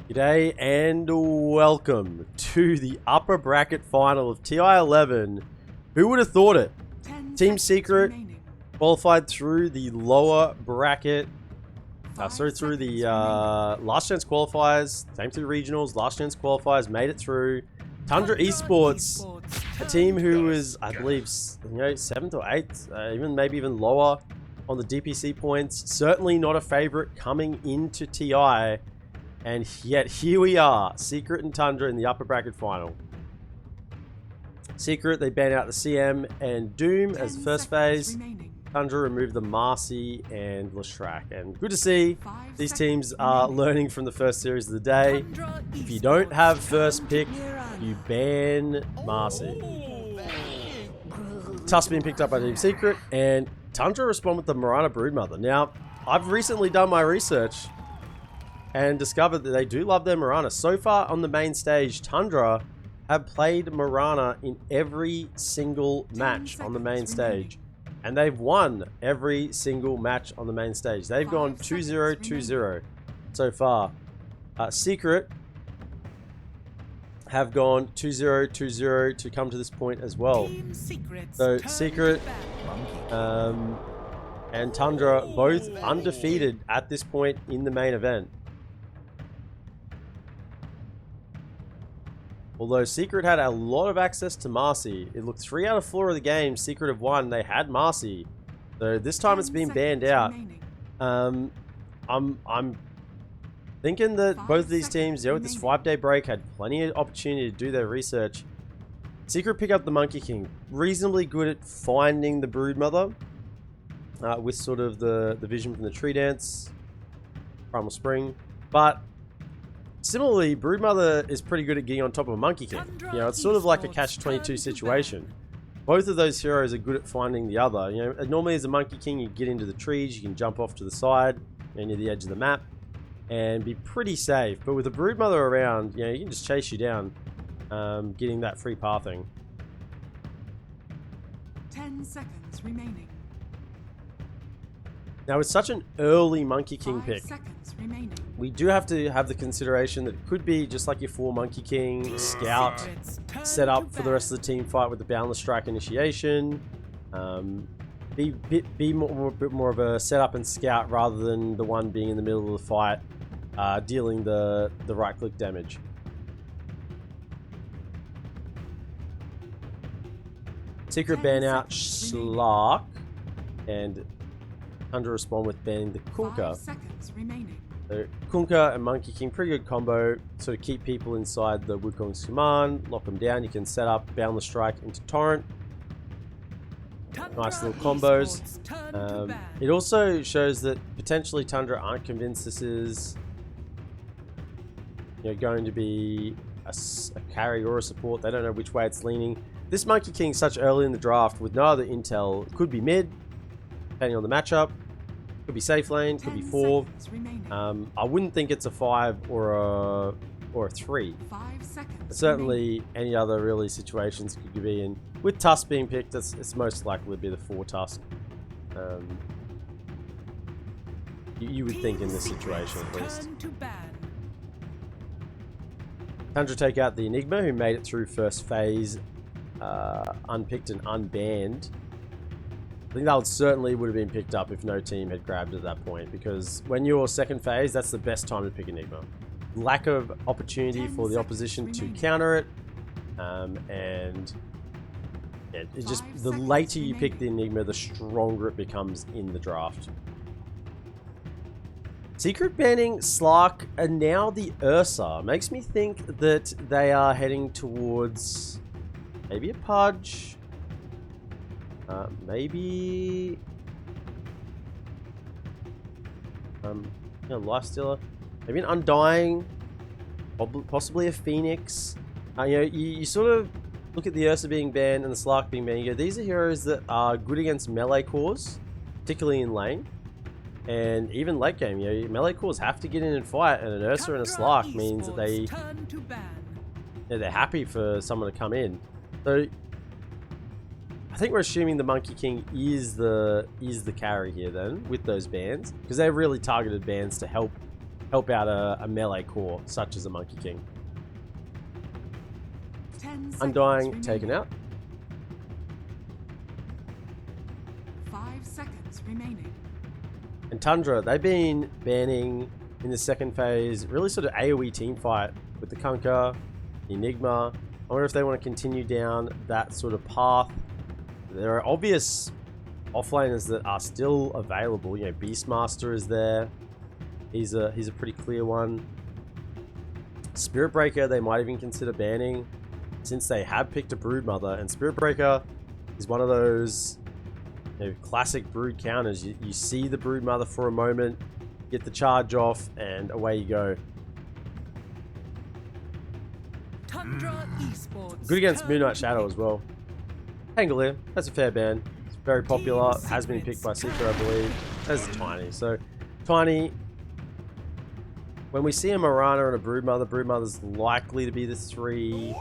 G'day and welcome to the upper bracket final of TI11. Who would have thought it? Team Secret qualified through the lower bracket. Through the last chance qualifiers, came through regionals, last chance qualifiers, made it through. Tundra Esports, a team who was, I believe, 7th or 8th, maybe even lower on the DPC points. Certainly not a favorite coming into TI. And yet here we are, Secret and Tundra in the upper bracket final. Secret, they ban out the CM and Doom as the first phase. Tundra removed the Marcy and Lashrak. And good to see these teams are learning from the first series of the day. If you don't have first pick, you ban Marcy. Tusk being picked up by Team Secret, and Tundra respond with the Mirana Broodmother. Now, I've recently done my research and discovered that they do love their Mirana. So far on the main stage, Tundra have played Mirana in every single match on the main stage. And they've won every single match on the main stage. They've gone 2-0, 2-0 so far. Secret have gone 2-0, 2-0 to come to this point as well. So Secret and Tundra both undefeated at this point in the main event. Although Secret had a lot of access to Marcy. It looked 3 out of 4 of the games Secret have won, they had Marcy. So this time it's been banned out. I'm thinking that both of these teams, with this 5-day break, had plenty of opportunity to do their research. Secret pick up the Monkey King. Reasonably good at finding the Broodmother. With sort of the vision from the Tree Dance, Primal Spring. But similarly, Broodmother is pretty good at getting on top of a Monkey King. It's sort of like a catch-22 situation. Both of those heroes are good at finding the other. Normally as a Monkey King, you get into the trees, you can jump off to the side, near the edge of the map, and be pretty safe. But with a Broodmother around, you can just chase you down, getting that free pathing. 10 seconds remaining. Now, with such an early Monkey King pick, remaining. We do have to have the consideration that it could be just like your 4 Monkey King, Scout, set up for the rest of the team fight with the Boundless Strike initiation. Be a bit more of a setup and Scout rather than the one being in the middle of the fight, dealing the right-click damage. Secret ban out Schlark, and Tundra respond with banning the Kunkka. 5 seconds remaining. So Kunkka and Monkey King, pretty good combo. Sort of keep people inside the Wukong's command, lock them down. You can set up Boundless Strike into Torrent. Nice little combos. It also shows that potentially Tundra aren't convinced this is going to be a carry or a support. They don't know which way it's leaning. This Monkey King such early in the draft with no other intel. It could be mid, depending on the matchup. Could be safe lane, could be 4. I wouldn't think it's a 5 or a 3. 5 seconds. But certainly any other really situations could be in. With Tusk being picked, it's most likely to be the 4 Tusk. You would think in this situation at least. Tundra take out the Enigma, who made it through first phase, unpicked and unbanned. I think that certainly would have been picked up if no team had grabbed it at that point, because when you're second phase, that's the best time to pick Enigma. Lack of opportunity for the opposition to counter it, and it just, the later you pick the Enigma, the stronger it becomes in the draft. Secret banning Slark and now the Ursa makes me think that they are heading towards maybe a Pudge. Maybe Lifestealer, maybe an Undying, possibly a Phoenix. You sort of look at the Ursa being banned and the Slark being banned. You go, these are heroes that are good against melee cores, particularly in lane, and even late game. Melee cores have to get in and fight, and an Ursa and a Slark means that they're happy for someone to come in. So I think we're assuming the Monkey King is the carry here then with those bans, because they're really targeted bans to help help out a melee core, such as a Monkey King. 10 seconds Undying remaining. taken out. 5 seconds remaining. And Tundra, they've been banning in the second phase, really sort of AoE team fight with the Kunkka, the Enigma. I wonder if they want to continue down that sort of path. There are obvious offlaners that are still available. You know, Beastmaster is there. He's a pretty clear one. Spirit Breaker, they might even consider banning, since they have picked a Broodmother, and Spirit Breaker is one of those, you know, classic Brood counters. You see the Broodmother for a moment, get the charge off, and away you go. Tundra Esports. Good against Moonlight Shadow as well. Pangolier, that's a fair ban. It's very popular, has been picked by Secret, I believe. That's Tiny. So, Tiny, when we see a Mirana and a Broodmother, Broodmother's likely to be the 3.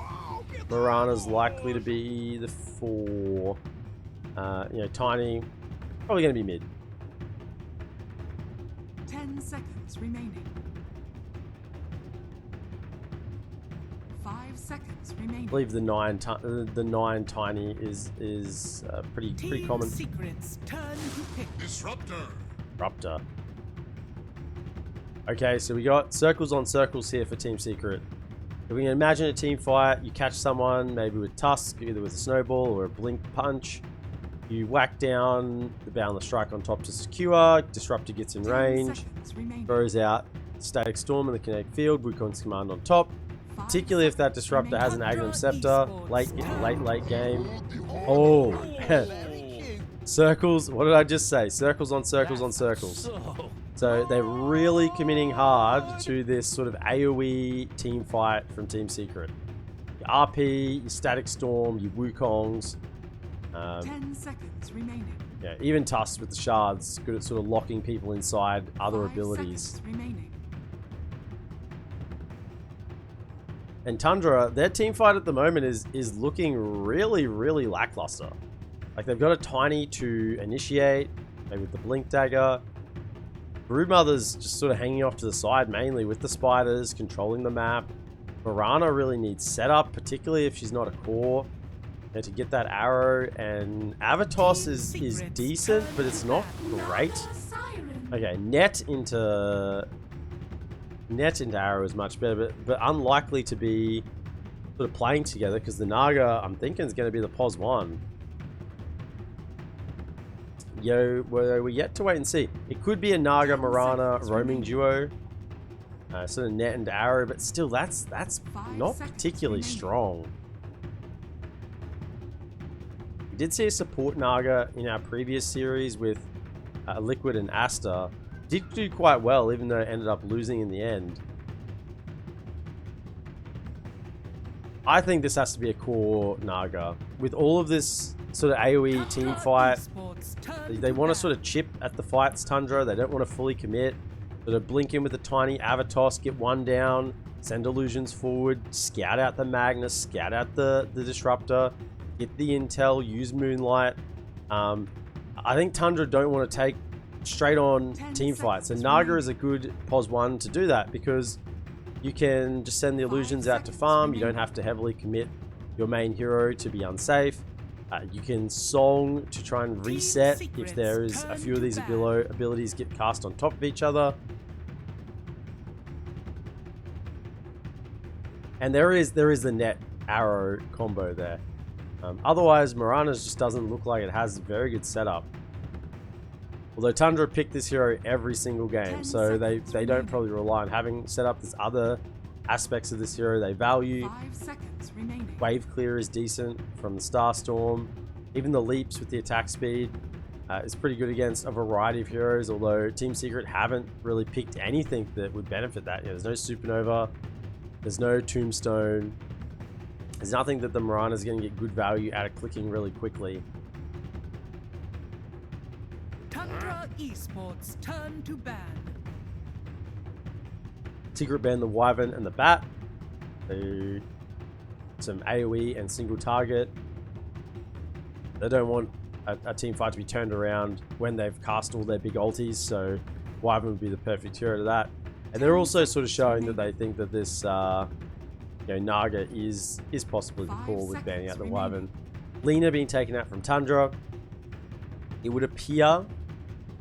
Mirana's likely to be the 4. You know, Tiny, probably going to be mid. 10 seconds remaining. 5 seconds remaining. I believe the 9 Tiny is pretty common. Secrets turn to pick. Disruptor. Okay, so we got circles on circles here for Team Secret. If we can imagine a team fight, you catch someone maybe with Tusk, either with a snowball or a blink punch. You whack down the Boundless Strike on top to secure. Disruptor gets in range, throws out Static Storm in the kinetic field. Wukong's command on top. Particularly if that Disruptor has an Agnum Scepter late game. Oh, circles. What did I just say? Circles on circles on circles. So they're really committing hard to this sort of AoE team fight from Team Secret. Your RP, your Static Storm, your Wukongs. 10 seconds remaining. Yeah, even Tusk with the shards, good at sort of locking people inside other 5 abilities. seconds remaining. And Tundra, their team fight at the moment is looking really lackluster. Like, they've got a Tiny to initiate, maybe with the Blink Dagger. Broodmother's just sort of hanging off to the side, mainly with the spiders, controlling the map. Mirana really needs setup, particularly if she's not a core. You know, to get that arrow, and Avatos is decent, but it's not great. Okay, net into arrow is much better, but unlikely to be sort of playing together, because the Naga, I'm thinking, is going to be the POS 1. We're yet to wait and see. It could be a Naga Mirana roaming duo, sort of net and arrow, but still, that's not particularly strong. We did see a support Naga in our previous series with Liquid and Asta. Did do quite well, even though it ended up losing in the end. I think this has to be a core Naga. With all of this sort of AoE team fight, they want to sort of chip at the fights, Tundra. They don't want to fully commit. Sort of blink in with a Tiny Avatos, get one down, send illusions forward, scout out the Magnus, scout out the Disruptor, get the intel, use Moonlight. I think Tundra don't want to take straight on team fights, and Naga is a good POS 1 to do that, because you can just send the illusions out to farm. You don't have to heavily commit your main hero to be unsafe. You can song to try and reset if there is a few of these abilities get cast on top of each other. And there is the net arrow combo there. Otherwise, Mirana's just doesn't look like it has very good setup. Although Tundra picked this hero every single game, so they don't probably rely on having set up. There's other aspects of this hero they value. 5 seconds remaining. Wave clear is decent from the Starstorm. Even the leaps with the attack speed is pretty good against a variety of heroes, although Team Secret haven't really picked anything that would benefit that. You know, there's no Supernova, there's no Tombstone, there's nothing that the Mirana is going to get good value out of clicking really quickly. Tundra Esports turn to ban. Secret ban the Wyvern and the Bat. So, some AoE and single target. They don't want a team fight to be turned around when they've cast all their big ultis, so Wyvern would be the perfect hero to that. And they're also sort of showing that they think that this Naga is possibly the call with banning out the Wyvern. Lena being taken out from Tundra. It would appear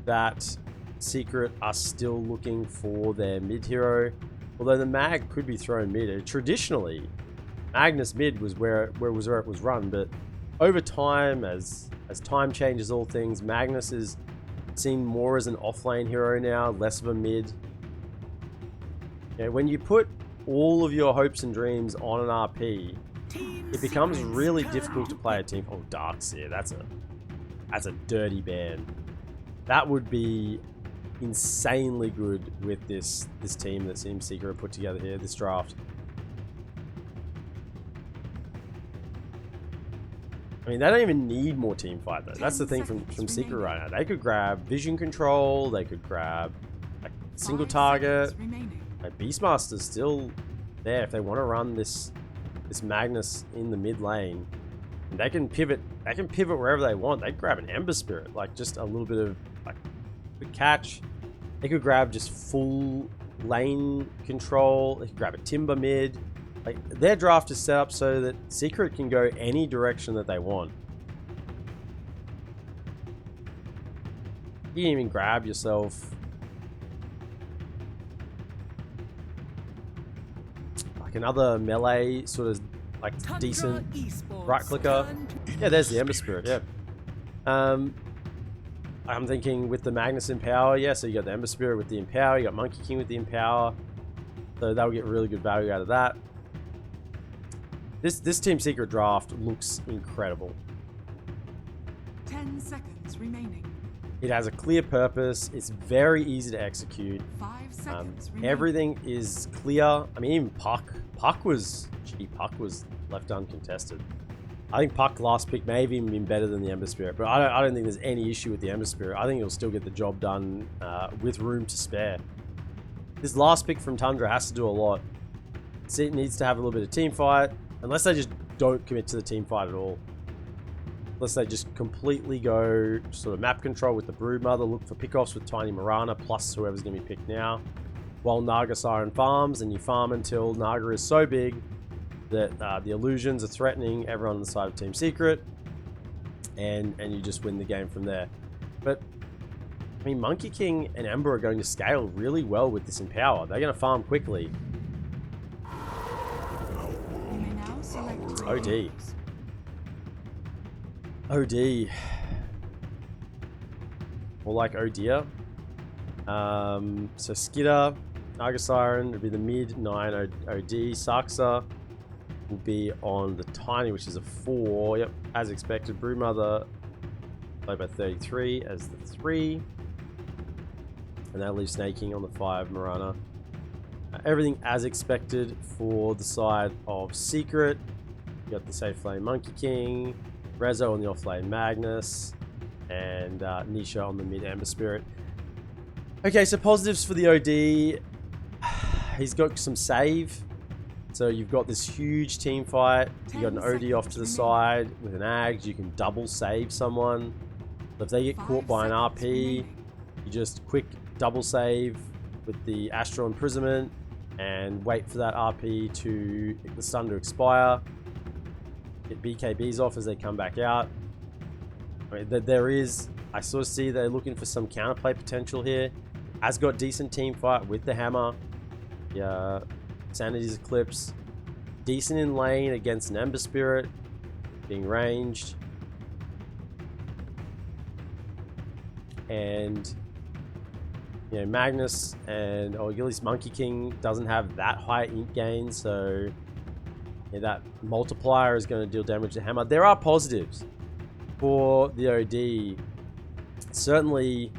that Secret are still looking for their mid hero, although the Mag could be thrown mid. Traditionally, Magnus mid was where it was run, but over time, as time changes all things, Magnus is seen more as an offlane hero now, less of a mid. When you put all of your hopes and dreams on an RP, it becomes really difficult to play a team. Oh, Darkseer, that's a dirty ban. That would be insanely good with this team that Team Secret put together here, this draft. I mean, they don't even need more team fight though. That's the thing from Secret right now. They could grab vision control, they could grab a single target. Like, Beastmaster's still there if they want to run this Magnus in the mid lane. And they can pivot wherever they want. They could grab an Ember Spirit, like just a little bit of like quick catch. They could grab just full lane control. They could grab a Timber mid. Like, their draft is set up so that Secret can go any direction that they want. You can even grab yourself like another melee sort of like decent right clicker. Yeah, there's the Ember Spirit. Yeah. I'm thinking with the Magnus Empower. Yeah, so you got the Ember Spirit with the Empower. You got Monkey King with the Empower. So that'll get really good value out of that. This Team Secret draft looks incredible. 10 seconds remaining. It has a clear purpose. It's very easy to execute. 5 seconds remaining. Everything is clear. I mean, even Puck was left uncontested. I think Puck last pick may have even been better than the Ember Spirit, but I don't think there's any issue with the Ember Spirit. I think it'll still get the job done with room to spare. This last pick from Tundra has to do a lot. It needs to have a little bit of team fight. Unless they just don't commit to the team fight at all. Unless they just completely go sort of map control with the Broodmother, look for pickoffs with Tiny Mirana, plus whoever's going to be picked now. While Naga Siren farms, and you farm until Naga is so big that the illusions are threatening everyone on the side of Team Secret. And you just win the game from there. But, I mean, Monkey King and Ember are going to scale really well with this Empower. They're going to farm quickly. OD. OD. More like oh dear. So Skitter, Naga Siren would be the mid 9 OD. Saksa will be on the Tiny, which is a 4. Yep, as expected. Broodmother played by 33 as the 3. And that'll leave Snaking on the 5 Mirana. Everything as expected for the side of Secret. You got the safe lane Monkey King, Rezo on the off lane Magnus, and Nisha on the mid Ember Spirit. Okay, so positives for the OD. He's got some save. So you've got this huge team fight. You got an OD off to the side with an Ags. You can double save someone. So if they get caught by an RP, you just quick double save with the Astral Imprisonment and wait for that RP to the stun to expire. Get BKBs off as they come back out. I mean, I sort of see they're looking for some counterplay potential here. Has got decent team fight with the hammer. Yeah, Sanity's Eclipse. Decent in lane against an Ember Spirit. Being ranged. And, you know, Magnus and, or at least Monkey King doesn't have that high int gain, so yeah, that multiplier is going to deal damage to hammer. There are positives for the OD. Certainly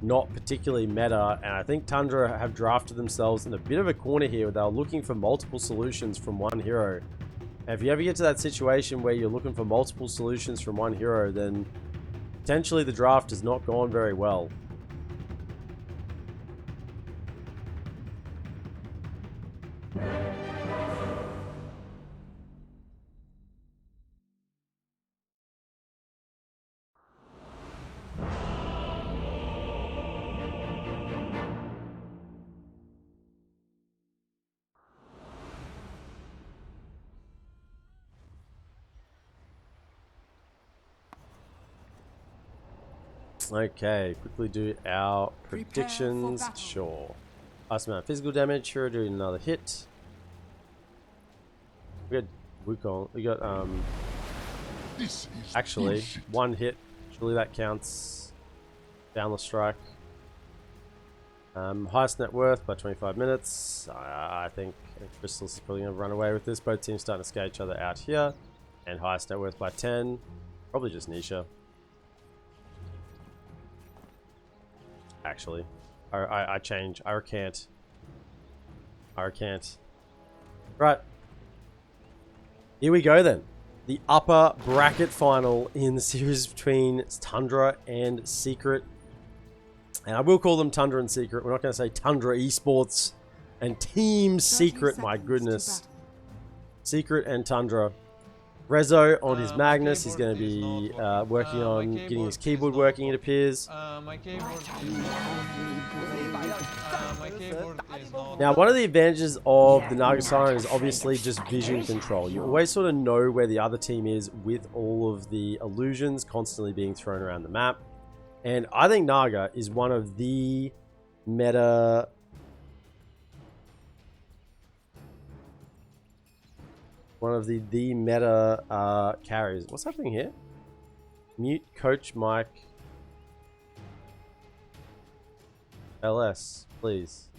not particularly meta, and I think Tundra have drafted themselves in a bit of a corner here where they're looking for multiple solutions from one hero. And if you ever get to that situation where you're looking for multiple solutions from one hero, then potentially the draft has not gone very well. Okay, quickly do our predictions. Sure. Last amount of physical damage. Here, doing another hit. We got Wukong. We got actually bullshit. One hit. Surely that counts. Downless strike. Highest net worth by 25 minutes. I think Crystal's probably going to run away with this. Both teams starting to scale each other out here. And highest net worth by 10. Probably just Nisha. Actually. I change. I recant. Right. Here we go then. The upper bracket final in the series between Tundra and Secret. And I will call them Tundra and Secret. We're not going to say Tundra Esports and Team Secret. My goodness. Secret and Tundra. Rezo on his Magnus. He's going to be working on getting his keyboard working, it appears. My keyboard is not... Now, one of the advantages of the Naga Siren is obviously just vision control. You always sort of know where the other team is with all of the illusions constantly being thrown around the map. And I think Naga is one of the meta... meta carries. What's happening here? Mute coach Mike LS, please.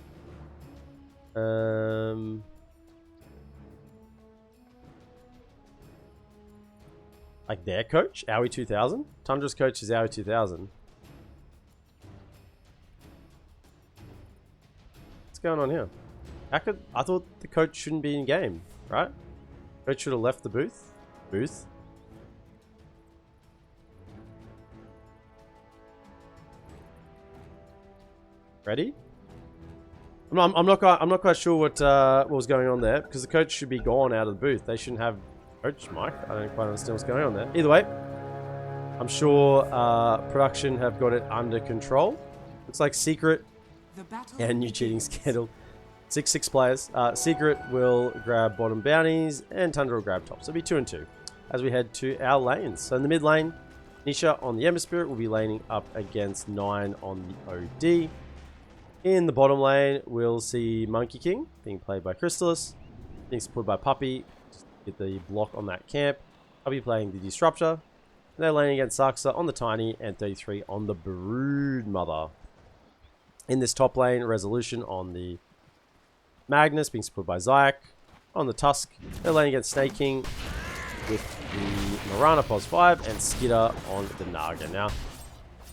Like their coach, Owie 2000. Tundra's coach is Owie 2000. What's going on here? I thought the coach shouldn't be in game, right? Coach should have left the booth. Ready? I'm not quite sure what was going on there, because the coach should be gone out of the booth. They shouldn't have coach Mike. I don't quite understand what's going on there. Either way, I'm sure production have got it under control. Looks like Secret and new cheating scandal. 6 players. Secret will grab bottom bounties, and Tundra will grab top. So it'll be 2 and 2 as we head to our lanes. So in the mid lane, Nisha on the Ember Spirit will be laning up against 9 on the OD. In the bottom lane, we'll see Monkey King being played by Crystallis, being supported by Puppy. Just get the block on that camp. Puppy playing the Disruptor. And they're laning against Saxa on the Tiny and 33 on the Brood Mother. In this top lane, Resolution on the Magnus being supported by Zayak. On the Tusk, they're laning against Snake King with the Marana pos 5 and Skitter on the Naga. Now,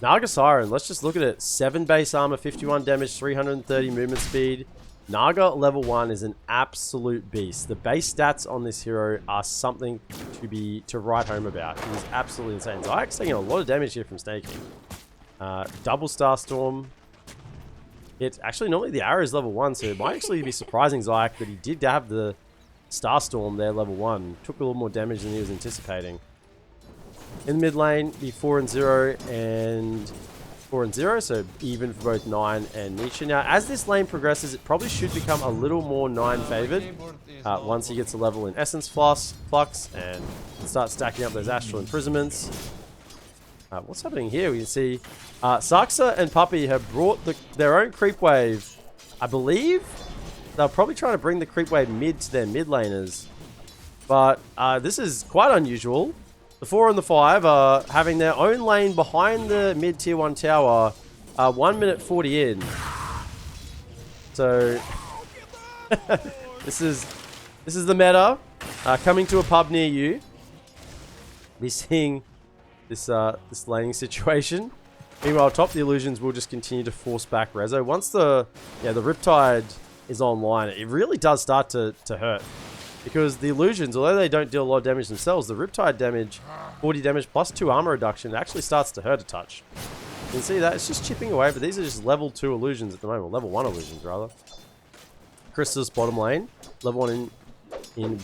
Naga Siren, let's just look at it. 7 base armor, 51 damage, 330 movement speed. Naga level 1 is an absolute beast. The base stats on this hero are something to write home about. It is absolutely insane. Zayak's taking a lot of damage here from Snake King. Double Star Storm. It's actually normally the arrow is level 1, so it might actually be surprising Zayak that he did have the Starstorm there level 1. Took a little more damage than he was anticipating. In the mid lane, the 4 and 0 and 4 and 0, so even for both 9 and Nisha. Now, as this lane progresses, it probably should become a little more 9 favored once he gets a level in Essence Flux and start stacking up those Astral Imprisonments. What's happening here? We can see Saxa and Puppy have brought their own creep wave. I believe they're probably trying to bring the creep wave mid to their mid laners. But this is quite unusual. The 4 and the 5 are having their own lane behind the mid tier 1 tower 1 minute 40 in. So this is the meta coming to a pub near you. Be seeing this laning situation. Meanwhile, top the illusions will just continue to force back Rezo. Once the Riptide is online, it really does start to hurt. Because the illusions, although they don't deal a lot of damage themselves, the Riptide damage, 40 damage plus 2 armor reduction, actually starts to hurt a touch. You can see that, it's just chipping away, but these are just level 2 illusions at the moment, level 1 illusions rather. Crystal's bottom lane, level 1 in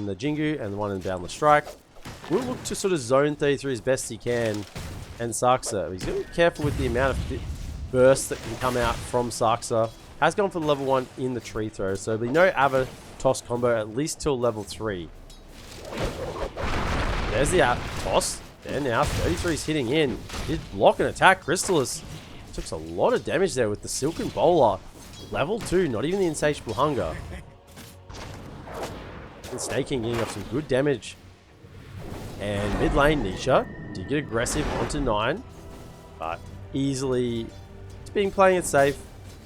the Jingu, and the 1 in Boundless Strike. We'll look to sort of zone 33 as best he can, and Saxa. He's got to be careful with the amount of bursts that can come out from Saxa. Has gone for the level 1 in the tree throw, so there'll be no Ava toss combo at least till level 3. There's the toss. And now 33's hitting in. Did block and attack. Crystallis took a lot of damage there with the Silken Bowler. Level 2, not even the Insatiable Hunger. And Snaking getting up some good damage. And mid lane, Nisha did get aggressive onto 9. But easily, it's been playing it safe.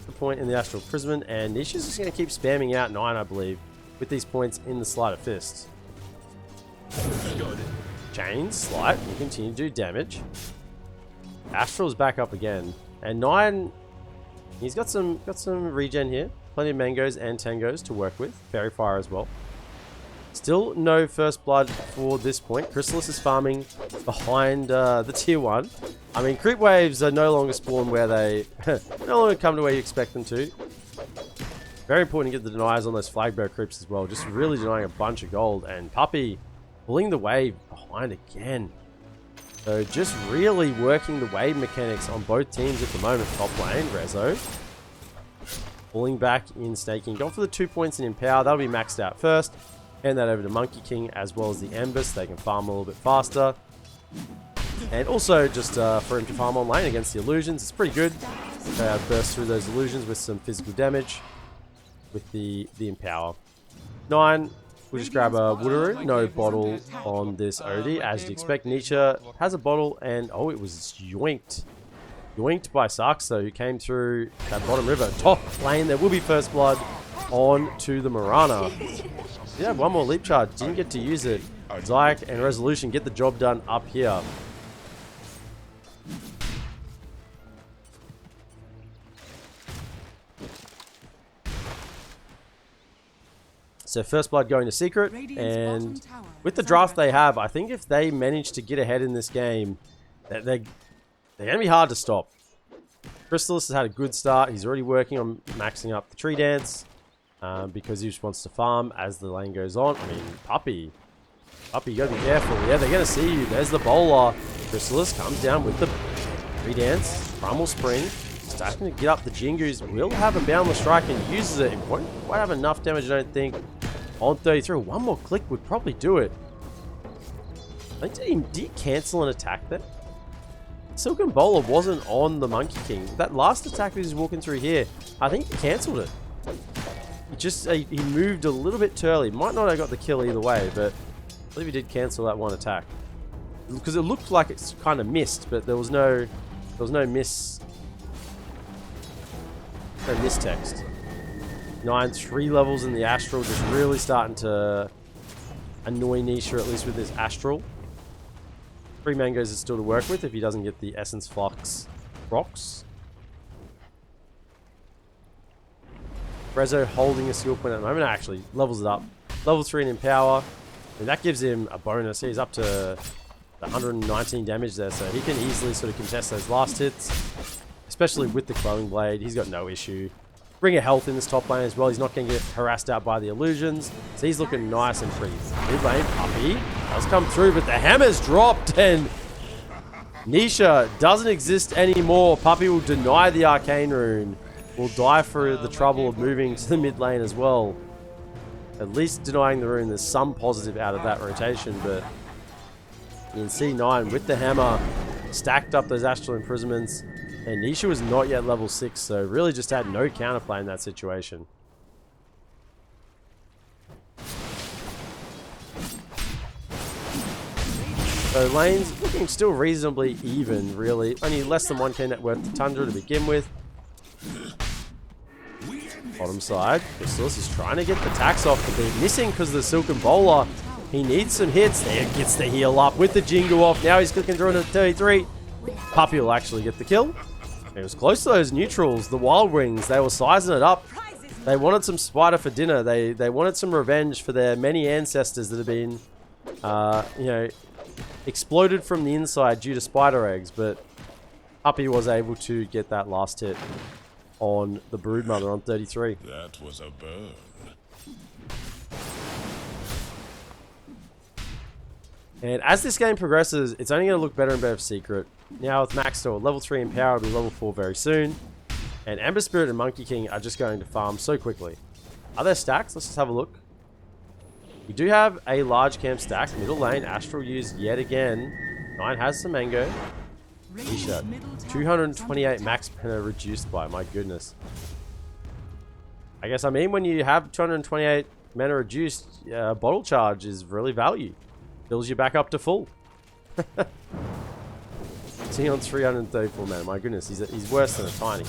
The point in the Astral Imprisonment. And Nisha's just going to keep spamming out 9, I believe, with these points in the Sleight of Fist. Chain, Slight, will continue to do damage. Astral's back up again. And 9, he's got some regen here. Plenty of mangoes and tangos to work with. Fairy Fire as well. Still no first blood for this point. Crystallis is farming behind the tier 1. I mean, creep waves are no longer spawn where they no longer come to where you expect them to. Very important to get the deniers on those flag bearer creeps as well. Just really denying a bunch of gold. And Puppy pulling the wave behind again. So just really working the wave mechanics on both teams at the moment. Top lane, Rezo. Pulling back in Snaking. Going for the 2 points in Empower. That'll be maxed out first. Hand that over to Monkey King as well as the Embers. They can farm a little bit faster. And also just for him to farm on lane against the illusions. It's pretty good. Burst through those illusions with some physical damage. With the Empower. 9. We'll just grab a Woodaroo. No bottle on this Odie. As you'd expect, Nisha has a bottle and oh, it was yoinked. Yoinked by Saxo, who came through that bottom river. Top lane, there will be first blood on to the Mirana. Yeah, one more leap charge. Didn't get to use it. Zyke and Resolution get the job done up here. So first blood going to Secret, and with the draft they have, I think if they manage to get ahead in this game, they're going to be hard to stop. Crystallis has had a good start. He's already working on maxing up the tree dance because he just wants to farm as the lane goes on. I mean, Puppy, you got to be careful. Yeah, they're going to see you. There's the bowler. Crystallis comes down with the tree dance. Primal Spring. Starting to get up the Jingoos. Will have a boundless strike and uses it. It won't quite have enough damage, I don't think, on 33. One more click would probably do it. I think did he cancel an attack there? Silken Bowler wasn't on the Monkey King. That last attack that he's walking through here, I think he cancelled it. He moved a little bit too early. Might not have got the kill either way, but I believe he did cancel that one attack. Because it looked like it's kind of missed, but there was no miss. No mistext. 9, 3 levels in the Astral, just really starting to annoy Nisha, at least with his Astral. 3 mangoes is still to work with if he doesn't get the Essence Flux rocks. Rezo holding a skill point at the moment, actually levels it up. Level 3 in Empower, and that gives him a bonus. He's up to 119 damage there, so he can easily sort of contest those last hits. Especially with the Glowing Blade, he's got no issue. Bring a health in this top lane as well. He's not going to get harassed out by the illusions. So he's looking nice and pretty. Mid lane, Puppy does come through, but the hammer's dropped and Nisha doesn't exist anymore. Puppy will deny the Arcane Rune. Will die for the trouble of moving to the mid lane as well. At least denying the rune, there's some positive out of that rotation, but you can see 9 with the hammer stacked up those Astral Imprisonments. And Nisha was not yet level 6, so really just had no counterplay in that situation. So lanes looking still reasonably even, really. Only less than 1k net worth to Tundra to begin with. Bottom side, Crystallis is trying to get the tax off, but they're missing because of the Silken Bowler. He needs some hits. There, gets the heal up with the Jingo off. Now he's clicking through into 33. Puppy will actually get the kill. It was close to those neutrals. The Wild Wings, they were sizing it up. They wanted some spider for dinner. They wanted some revenge for their many ancestors that have been, exploded from the inside due to spider eggs. But Puppy was able to get that last hit on the Broodmother on 33. That was a burn. And as this game progresses, it's only going to look better and better for Secret. Now with Max still at level 3 in power, it'll be level 4 very soon. And Ember Spirit and Monkey King are just going to farm so quickly. Are there stacks? Let's just have a look. We do have a large camp stack. Middle lane, Astral used yet again. 9 has some mango. Nisha, 228 max mana reduced by, my goodness. I guess, I mean, when you have 228 mana reduced, bottle charge is really value. Fills you back up to full. Sitting on 334 mana, my goodness, he's worse than a tiny.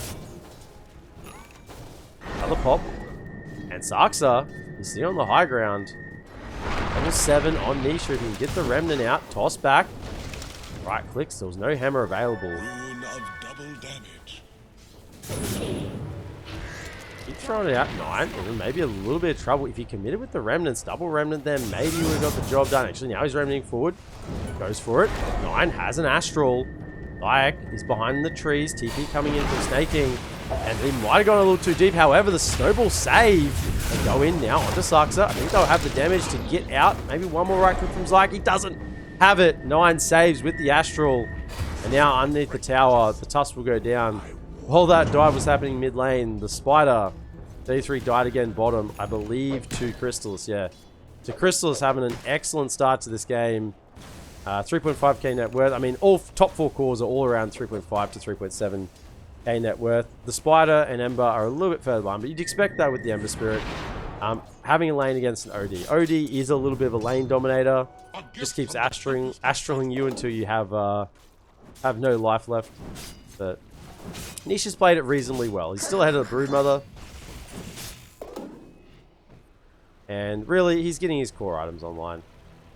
Another pop. And Saksa is sitting on the high ground. Level 7 on Nisha. If he can get the remnant out, toss back. Right clicks, there was no hammer available. Rune of double damage. Keep throwing it out 9, and maybe a little bit of trouble. If he committed with the remnants, double remnant there, maybe he would have got the job done. Actually, now he's remnanting forward. Goes for it. 9 has an astral. Like, he's behind the trees. TP coming in from snaking. And he might have gone a little too deep. However, the snowball save. They go in now onto Saksa. I think they'll have the damage to get out. Maybe one more right click from Zyke. He doesn't have it. 9 saves with the astral. And now underneath the tower, the tusk will go down. While that dive was happening mid lane, the spider 33 died again bottom, I believe, to Crystallis. Yeah, so Crystallis having an excellent start to this game. 3.5k net worth. I mean, all top 4 cores are all around 3.5 to 3.7k net worth. The spider and Ember are a little bit further behind, but you'd expect that with the Ember Spirit. Having a lane against an OD. OD is a little bit of a lane dominator. Just keeps astraling you until you have no life left. But Nisha's played it reasonably well. He's still ahead of the Broodmother. And really, he's getting his core items online.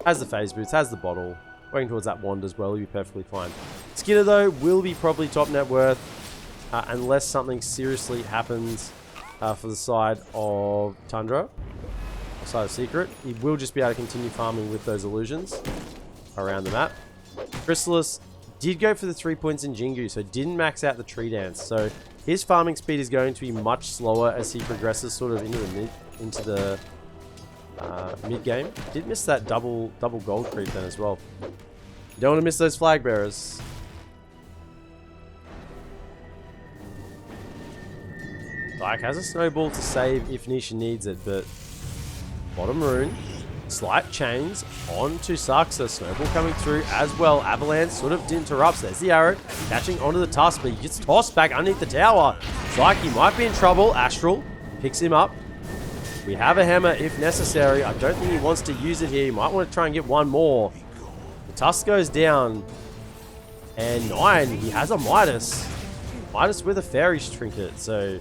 Has the phase boots, has the bottle. Working towards that wand as well, he'll be perfectly fine. Skinner, though, will be probably top net worth. Unless something seriously happens for the side of Tundra. Side of Secret. He will just be able to continue farming with those illusions around the map. Crystallis did go for the 3 points in Jingu, so didn't max out the tree dance. So his farming speed is going to be much slower as he progresses sort of into the mid game. Did miss that double gold creep then as well. You don't want to miss those flag bearers. Like has a snowball to save if Nisha needs it, but bottom rune. Slight chains onto Saksa. Snowball coming through as well. Avalanche sort of interrupts. There's the arrow. Catching onto the tusk, but he gets tossed back underneath the tower. It's like he might be in trouble. Astral picks him up. We have a hammer if necessary. I don't think he wants to use it here. He might want to try and get one more. The tusk goes down. And 9, he has a Midas. Midas with a fairy's trinket. So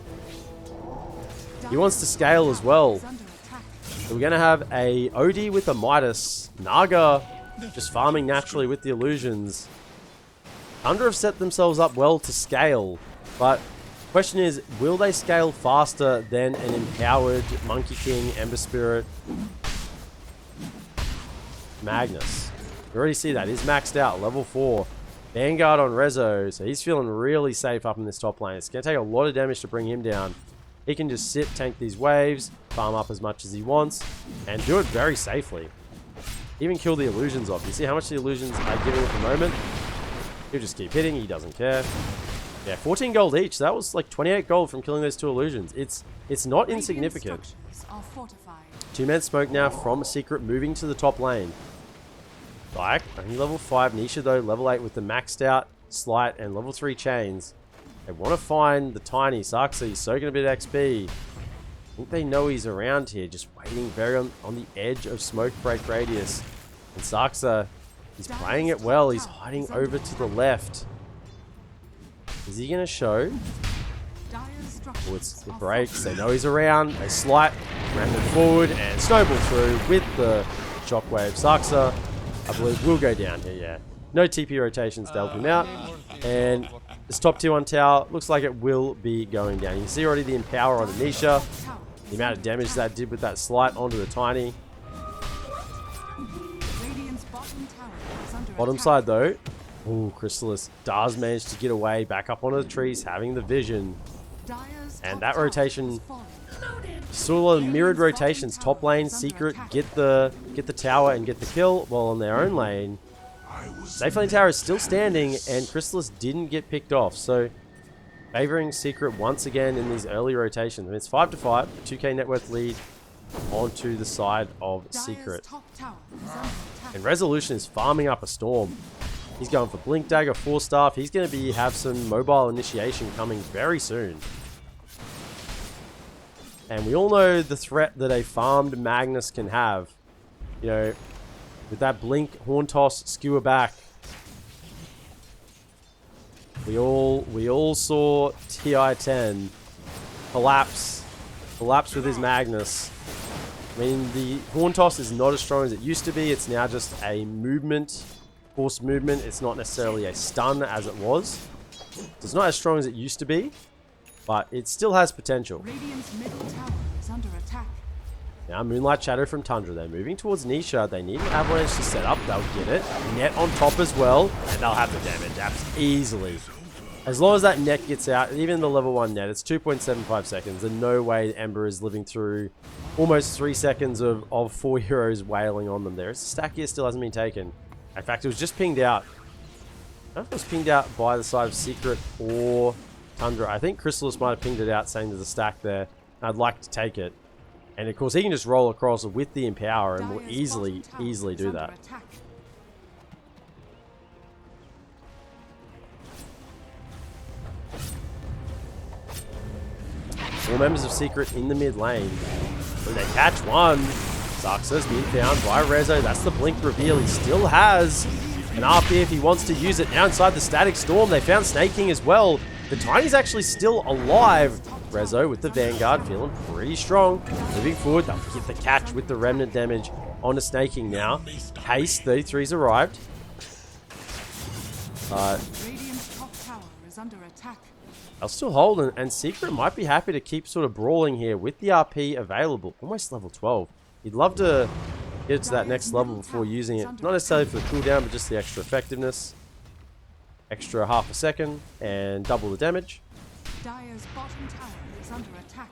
he wants to scale as well. So we're going to have a OD with a Midas. Naga just farming naturally with the illusions. Tundra have set themselves up well to scale. But question is, will they scale faster than an empowered Monkey King, Ember Spirit, Magnus? You already see that. He's maxed out. Level 4. Vanguard on Rezo. So he's feeling really safe up in this top lane. It's going to take a lot of damage to bring him down. He can just sit, tank these waves, farm up as much as he wants, and do it very safely. Even kill the illusions off. You see how much the illusions are giving at the moment? He'll just keep hitting. He doesn't care. Yeah, 14 gold each. That was like 28 gold from killing those 2 illusions. It's not insignificant. 2-man smoke now from Secret moving to the top lane. Like, only level 5. Nisha, though, level 8 with the maxed out Slight and level 3 chains. They want to find the tiny Saksa. He's soaking a bit of XP. I think they know he's around here, just waiting very on the edge of smoke break radius. And Saksa, he's playing it well. He's hiding over to the left. Is he going to show? Oh, it breaks. They know he's around. They slight, random forward, and snowball through with the shockwave. Saksa, I believe, will go down here, yeah. No TP rotations to help him out. And this top tier 1 tower looks like it will be going down. You can see already the Empower on Anisha. The amount of damage that did with that slight onto the tiny. Bottom side though. Ooh, Crystallis does manage to get away back up onto the trees, having the vision. And that rotation, saw a lot of mirrored rotations. Top lane, Secret, get the tower and get the kill, while on their own lane, Safe lane tower is still standing, and Crystallis didn't get picked off. So, favoring Secret once again in these early rotations. I mean, it's 5-5, a 2k net worth lead onto the side of Secret. And Resolution is farming up a Storm. He's going for Blink Dagger, Force Staff. He's going to have some mobile initiation coming very soon. And we all know the threat that a farmed Magnus can have. You know, with that Blink, Horn Toss, Skewer back. We all saw TI11 collapse with his Magnus. I mean, the Horn Toss is not as strong as it used to be. It's now just a movement, forced movement. It's not necessarily a stun as it was. So it's not as strong as it used to be, but it still has potential. Radiant's middle tower is under attack. Now, Moonlight Shadow from Tundra. They're moving towards Nisha. They need an Avalanche to set up. They'll get it. Net on top as well, and they'll have the damage easily. As long as that net gets out, even the level 1 net, it's 2.75 seconds. There's no way Ember is living through almost 3 seconds of 4 heroes wailing on them there. It's a stack here still hasn't been taken. In fact, it was just pinged out. I don't know if it was pinged out by the side of Secret or Tundra. I think Chrysalis might have pinged it out saying there's a stack there. I'd like to take it. And of course, he can just roll across with the Empower and will easily do that. All members of Secret in the mid lane. Will they catch one? Saxa's being found by Rezo. That's the blink reveal. He still has an RP if he wants to use it. Now inside the Static Storm, they found Snake King as well. The Tiny's actually still alive. Rezo with the Vanguard feeling pretty strong. Moving forward, they'll get the catch with the Remnant damage onto Snake King now. Haste 33's arrived. Radiant's top tower is under attack. They'll still hold, and Secret might be happy to keep sort of brawling here with the RP available. Almost level 12. He'd love to get to that next level before using it. Not necessarily for the cooldown, but just the extra effectiveness. Extra half a second, and double the damage. Dire's bottom tower is under attack.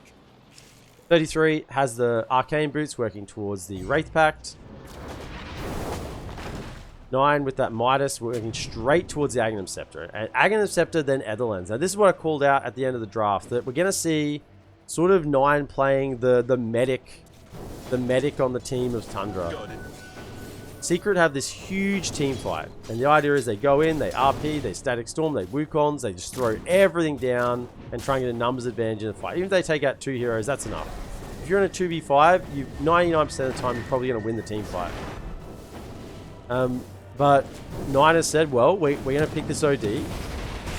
33 has the Arcane Boots working towards the Wraith Pact. 9 with that Midas working straight towards the Aghanim Scepter. And Aghanim Scepter, then Etherlands. Now this is what I called out at the end of the draft, that we're going to see sort of 9 playing the medic on the team of Tundra. Secret have this huge team fight. And the idea is they go in, they RP, they Static Storm, they Wukons, they just throw everything down and try and get a numbers advantage in the fight. Even if they take out 2 heroes, that's enough. If you're in a 2v5, 99% of the time you're probably going to win the team fight. But Nine has said, well, we're going to pick this OD. Actually,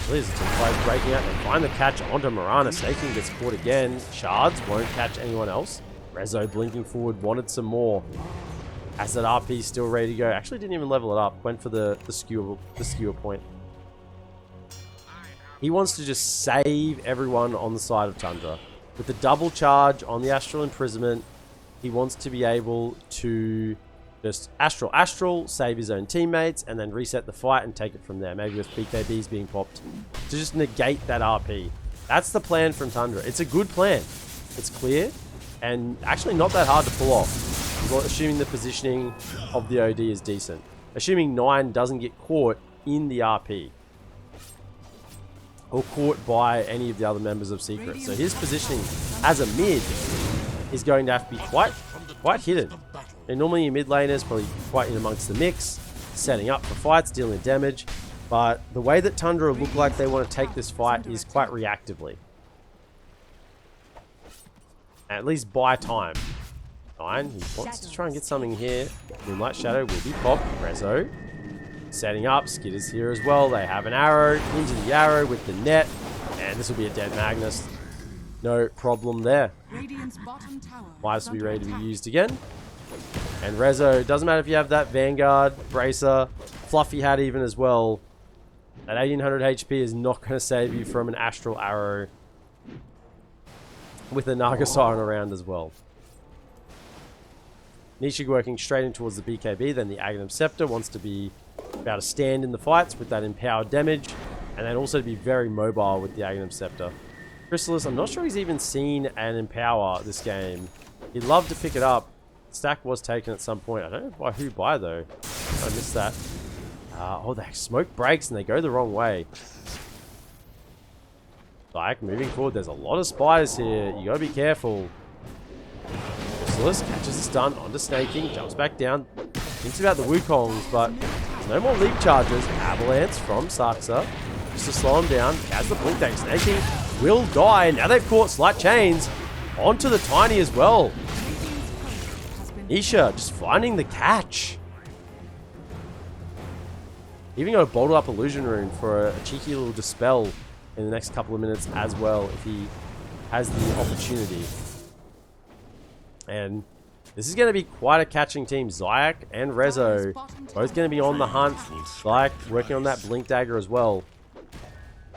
there's a team fight breaking out. They find the catch onto Mirana. Snake King gets caught again. Shards won't catch anyone else. Rezo blinking forward, wanted some more. Has that RP still ready to go. Actually didn't even level it up. Went for the skewer point. He wants to just save everyone on the side of Tundra. With the double charge on the Astral Imprisonment, he wants to be able to just Astral, save his own teammates, and then reset the fight and take it from there. Maybe with PKBs being popped. To just negate that RP. That's the plan from Tundra. It's a good plan. It's clear, and actually not that hard to pull off. Assuming the positioning of the OD is decent. Assuming 9 doesn't get caught in the RP. Or caught by any of the other members of Secret. So his positioning as a mid is going to have to be quite hidden. And normally your mid laners probably quite in amongst the mix, setting up for fights, dealing damage. But the way that Tundra look like they want to take this fight is quite reactively. At least buy time. 9, he wants to try and get something here. Moonlight Shadow will be popped. Rezo setting up. Skitter's here as well. They have an arrow into the arrow with the net. And this will be a dead Magnus. No problem there. Midas will be ready to be used again. And Rezo, doesn't matter if you have that Vanguard, Bracer, Fluffy Hat even as well. That 1800 HP is not going to save you from an Astral Arrow with a Naga Siren around as well. Nisha working straight in towards the BKB, then the Aghanim Scepter wants to be able to stand in the fights with that empowered damage, and then also to be very mobile with the Aghanim Scepter. Chrysalis, I'm not sure he's even seen an Empower this game. He'd love to pick it up. Stack was taken at some point. I don't know who by though. I missed that. Oh, the smoke breaks and they go the wrong way. Like, moving forward, there's a lot of spiders here. You gotta be careful. Chrysalis catches a stun onto Snake King, jumps back down. Thinks about the Wukongs, but No more leap charges. Avalanche from Saxa. Just to slow him down. Has the blink dash. Snaking will die. Now they've caught Slight Chains onto the Tiny as well. Nisha just finding the catch. Even got a bottled up illusion rune for a cheeky little dispel in the next couple of minutes as well if he has the opportunity. And this is going to be quite a catching team. Zayak and Rezo both going to be on the hunt. Zayak working on that blink dagger as well.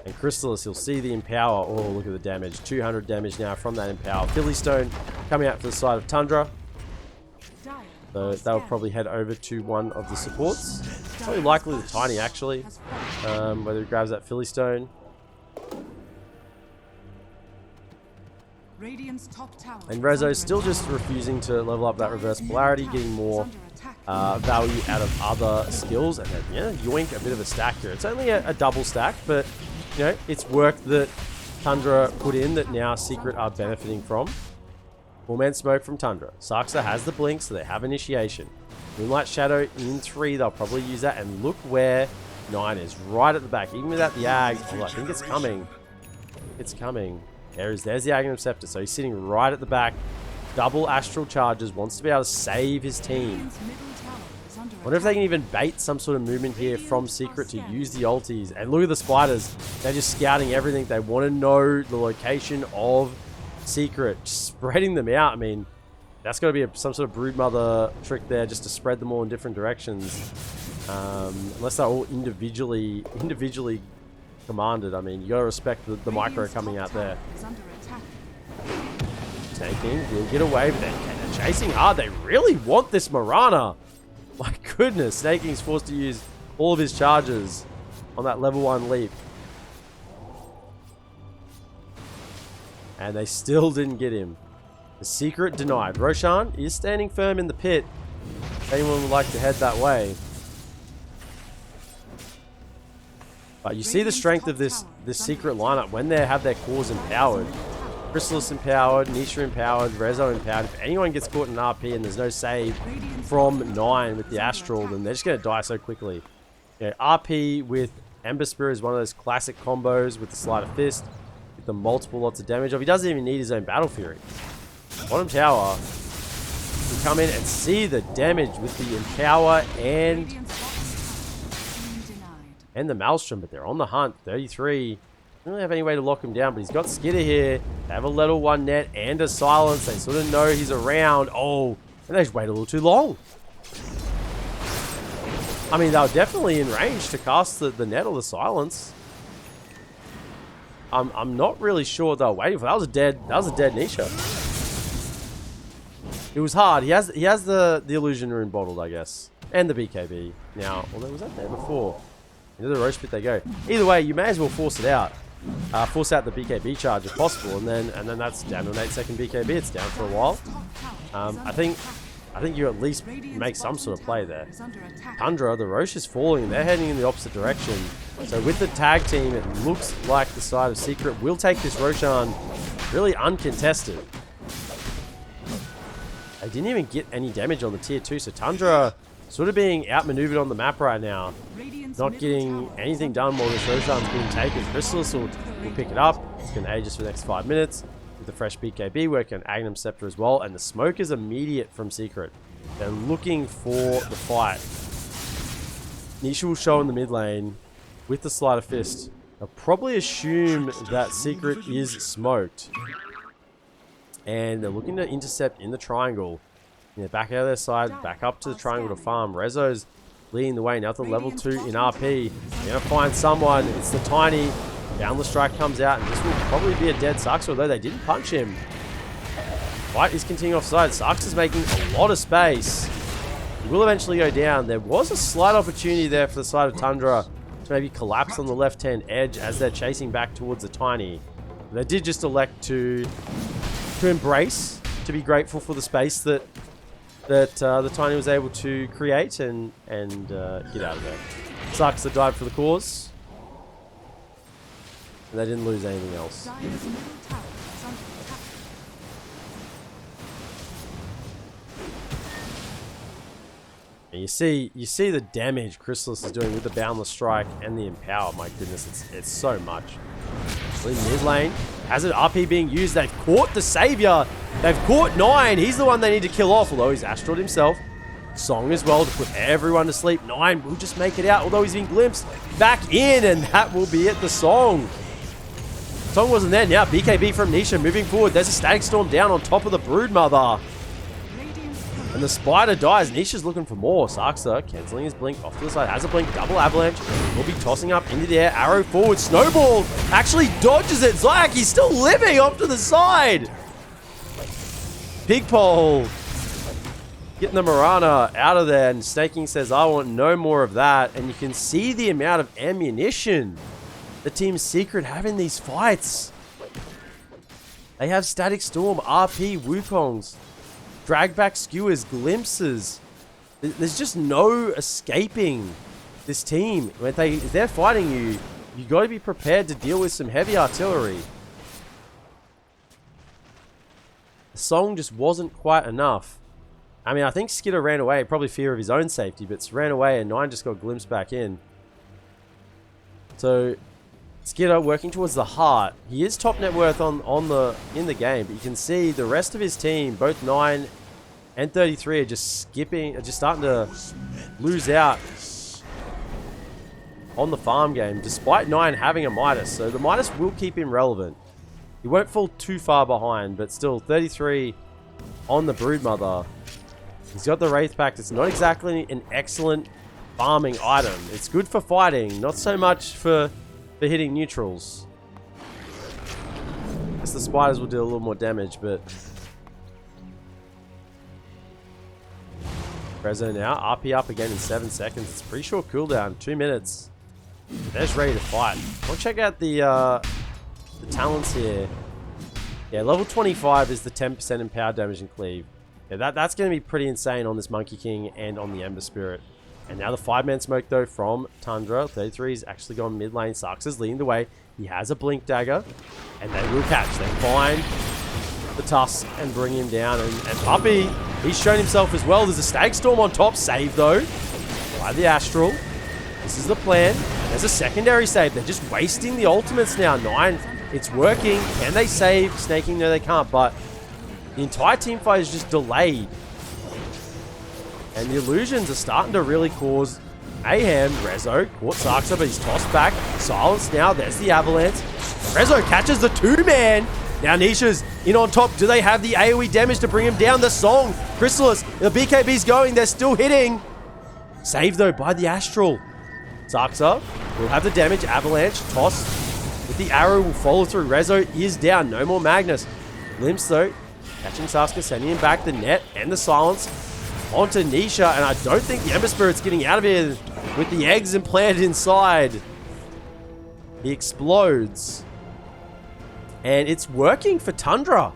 And Crystallis, he'll see the Empower. Oh, look at the damage. 200 damage now from that Empower. Philly Stone coming out to the side of Tundra. So they'll probably head over to one of the supports. Probably likely the Tiny, actually. Whether he grabs that Philly Stone. And Rezo's still just refusing to level up that reverse polarity, getting more value out of other skills. And then, yeah, yoink, a bit of a stack here. It's only a double stack, but, you know, it's work that Tundra put in that now Secret are benefiting from. Full-man smoke from Tundra. Saxa has the blink, so they have initiation. Moonlight Shadow in 3, they'll probably use that. And look where 9 is, right at the back. Even without the Ag, oh, I think it's coming. It's coming. There's the Aghanim Scepter, so he's sitting right at the back. Double Astral Charges, wants to be able to save his team. Wonder if they can even bait some sort of movement here from Secret to use the ultis. And look at the spiders. They're just scouting everything. They want to know the location of Secret, just spreading them out. I mean, that's got to be some sort of Broodmother trick there, just to spread them all in different directions. Unless they're all individually commanded. I mean, you got to respect the micro coming out there. Taking, will get away, but they're chasing hard. They really want this Mirana. My goodness, Snaking's forced to use all of his charges on that level 1 leap. And they still didn't get him. The Secret denied. Roshan is standing firm in the pit. If anyone would like to head that way. But you see the strength of this Secret lineup when they have their cores empowered. Crystallis empowered, Nisha empowered, Rezo empowered. If anyone gets caught in an RP and there's no save from 9 with the Astral, then they're just going to die so quickly. You know, RP with Ember Spirit is one of those classic combos with the Sleight of Fist. The multiple lots of damage. He doesn't even need his own Battle Fury. Bottom tower can come in and see the damage with the Empower and the Maelstrom, but they're on the hunt. 33. Don't really have any way to lock him down, but he's got Skitter here. They have a level 1 net and a silence. They sort of know he's around. Oh, and they just wait a little too long. I mean, they were definitely in range to cast the net or the silence. I'm not really sure what they were waiting for. That was a dead Nisha. It was hard. He has the illusion rune bottled, I guess, and the BKB. Now, although was that there before? Into the roast pit they go. Either way, you may as well force it out. Force out the BKB charge if possible, and then that's down to an 8-second BKB. It's down for a while. I think you at least make some sort of play there. Tundra, the Roche is falling. They're heading in the opposite direction. So with the tag team, it looks like the side of Secret will take this Roshan really uncontested. They didn't even get any damage on the tier 2, so Tundra sort of being outmaneuvered on the map right now. Not getting anything done while this Roshan's being taken. Crystallis will pick it up. It's going to age us for the next 5 minutes. With the fresh BKB working on Aghanim Scepter as well. And the smoke is immediate from Secret. They're looking for the fight. Nisha will show in the mid lane with the Sleight of Fist. They'll probably assume that Secret is smoked. And they're looking to intercept in the triangle. You know, back out of their side, back up to the triangle to farm. Rezo's leading the way now to level 2 in RP. They're going to find someone. It's the Tiny. Boundless Strike comes out, and this will probably be a dead Sax, although they didn't punch him. Fight is continuing offside. Sax is making a lot of space. He will eventually go down. There was a slight opportunity there for the side of Tundra to maybe collapse on the left-hand edge as they're chasing back towards the Tiny. They did just elect to embrace, to be grateful for the space that the Tiny was able to create and get out of there. Sax that died for the cause. And they didn't lose anything else. And you see the damage Chrysalis is doing with the Boundless Strike and the Empower. My goodness, it's so much. In mid lane, has an RP being used. They've caught the Savior. They've caught 9. He's the one they need to kill off, although he's Astraled himself. Song as well to put everyone to sleep. 9 will just make it out, although he's been glimpsed back in, and that will be it. The Song wasn't there. Now BKB from Nisha moving forward. There's a Static Storm down on top of the Broodmother. And the Spider dies. Nisha's looking for more. Sarksa cancelling his blink off to the side. Has a blink. Double Avalanche. Will be tossing up into the air. Arrow forward. Snowball actually dodges it. Zyak, he's still living off to the side. Pigpole getting the Mirana out of there. And Snaking says, I want no more of that. And you can see the amount of ammunition the Team Secret have in these fights. They have Static Storm, RP, Wukongs, dragback skewers, glimpses. There's just no escaping this team. If they're fighting you, you got to be prepared to deal with some heavy artillery. The Song just wasn't quite enough. I mean, I think Skidder ran away, probably fear of his own safety, but ran away and 9 just got glimpsed back in. So Skidder working towards the heart. He is top net worth in the game, but you can see the rest of his team, both 9 and 33, are just starting to lose out on the farm game, despite 9 having a Midas. So the Midas will keep him relevant. He won't fall too far behind, but still 33 on the Broodmother. He's got the Wraith Pact. It's not exactly an excellent farming item. It's good for fighting, not so much for hitting neutrals. I guess the spiders will do a little more damage, but Rezo now, RP up again in 7 seconds. It's a pretty short cooldown, 2 minutes. They're just ready to fight. I'll check out the talents here. Yeah, level 25 is the 10% empowered damage and cleave. Yeah, that's going to be pretty insane on this Monkey King and on the Ember Spirit. And now the 5-man smoke, though, from Tundra. 33 is actually gone mid lane. Sarksa's leading the way. He has a blink dagger. And they will catch. They find the Tusk and bring him down. And Puppy, he's shown himself as well. There's a Stag Storm on top. Save, though, by the Astral. This is the plan. There's a secondary save. They're just wasting the ultimates now. 9, it's working. Can they save? Snaking, no, they can't. But the entire team fight is just delayed. And the illusions are starting to really cause mayhem. Rezo caught Sarksa, but he's tossed back. Silence now. There's the Avalanche. Rezo catches the 2-man. Now Nisha's in on top. Do they have the AoE damage to bring him down? The Song. Chrysalis. The BKB's going. They're still hitting. Saved, though, by the Astral. Sarksa will have the damage. Avalanche. Toss with the arrow will follow through. Rezo is down. No more Magnus. Glimpse, though. Catching Sarksa, sending him back. The net and the silence onto Nisha, and I don't think the Ember Spirit's getting out of here with the eggs implanted inside. He explodes. And it's working for Tundra.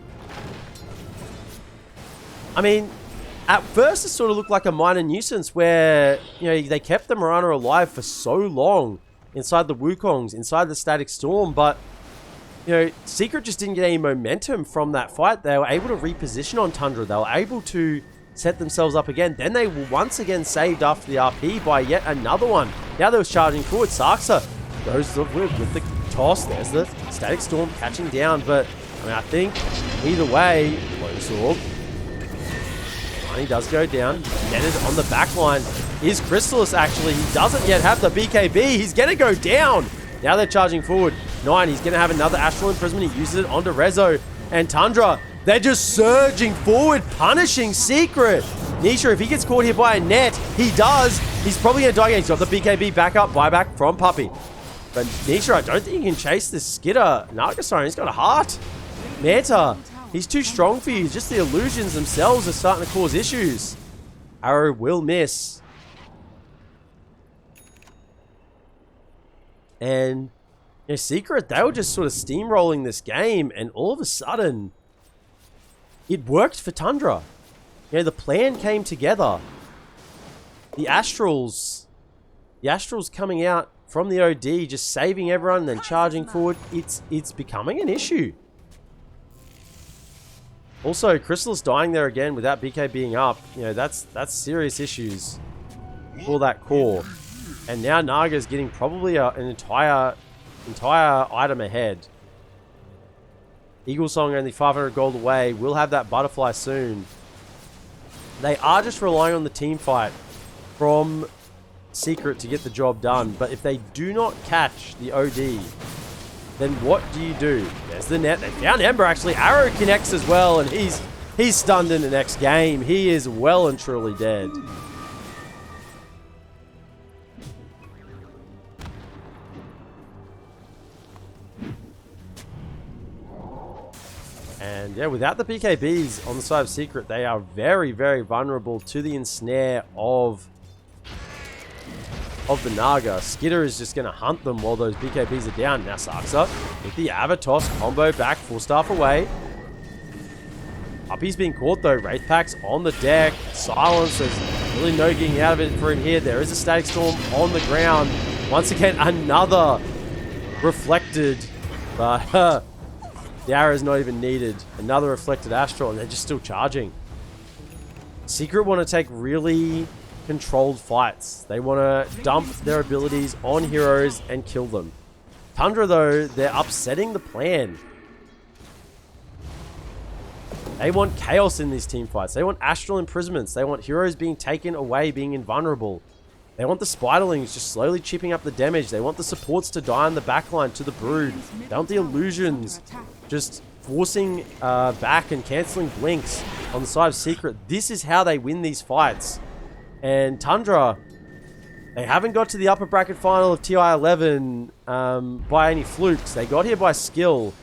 I mean, at first it sort of looked like a minor nuisance where, you know, they kept the Mirana alive for so long inside the Wukongs, inside the Static Storm, but, you know, Secret just didn't get any momentum from that fight. They were able to reposition on Tundra. They were able to set themselves up again. Then they were once again saved after the RP by yet another one. Now they was charging forward. Sarksa goes with the toss. There's the Static Storm catching down. But, I mean, I think either way, Close Orb. He does go down. Netted on the back line is Chrysalis, actually. He doesn't yet have the BKB. He's going to go down. Now they're charging forward. 9, he's going to have another Astral Imprisonment. He uses it onto Rezo. And Tundra, they're just surging forward, punishing Secret. Nisha, if he gets caught here by a net, he does. He's probably going to die again. He's got the BKB back up, buyback from Puppy. But Nisha, I don't think he can chase this Skidder. Nargasar, he's got a heart. Meta, he's too strong for you. Just the illusions themselves are starting to cause issues. Arrow will miss. And, you know, Secret, they were just sort of steamrolling this game, and all of a sudden, it worked for Tundra. You know, the plan came together. The Astrals coming out from the OD, just saving everyone and then charging forward. It's becoming an issue. Also, Chrysalis dying there again without BK being up. You know, that's serious issues for that core. And now Naga's getting probably an entire item ahead. Eagle Song only 500 gold away. We'll have that butterfly soon. They are just relying on the team fight from Secret to get the job done. But if they do not catch the OD, then what do you do? There's the net. They found Ember actually. Arrow connects as well, and he's stunned in the next game. He is well and truly dead. And yeah, without the BKBs on the side of Secret, they are very, very vulnerable to the ensnare of the Naga. Skitter is just going to hunt them while those BKBs are down. Now Saksa with the Avatos combo back, full staff away. Uppy's being caught though. Wraith Pack's on the deck. Silence. There's really no getting out of it for him here. There is a Static Storm on the ground. Once again, another reflected. But the arrow is not even needed. Another reflected Astral, and they're just still charging. Secret want to take really controlled fights. They want to dump their abilities on heroes and kill them. Tundra, though, they're upsetting the plan. They want chaos in these team fights. They want astral imprisonments. They want heroes being taken away, being invulnerable. They want the Spiderlings just slowly chipping up the damage. They want the supports to die on the backline to the Brood. They want the illusions just forcing back and cancelling blinks on the side of Secret. This is how they win these fights. And Tundra, they haven't got to the upper bracket final of TI11 by any flukes. They got here by skill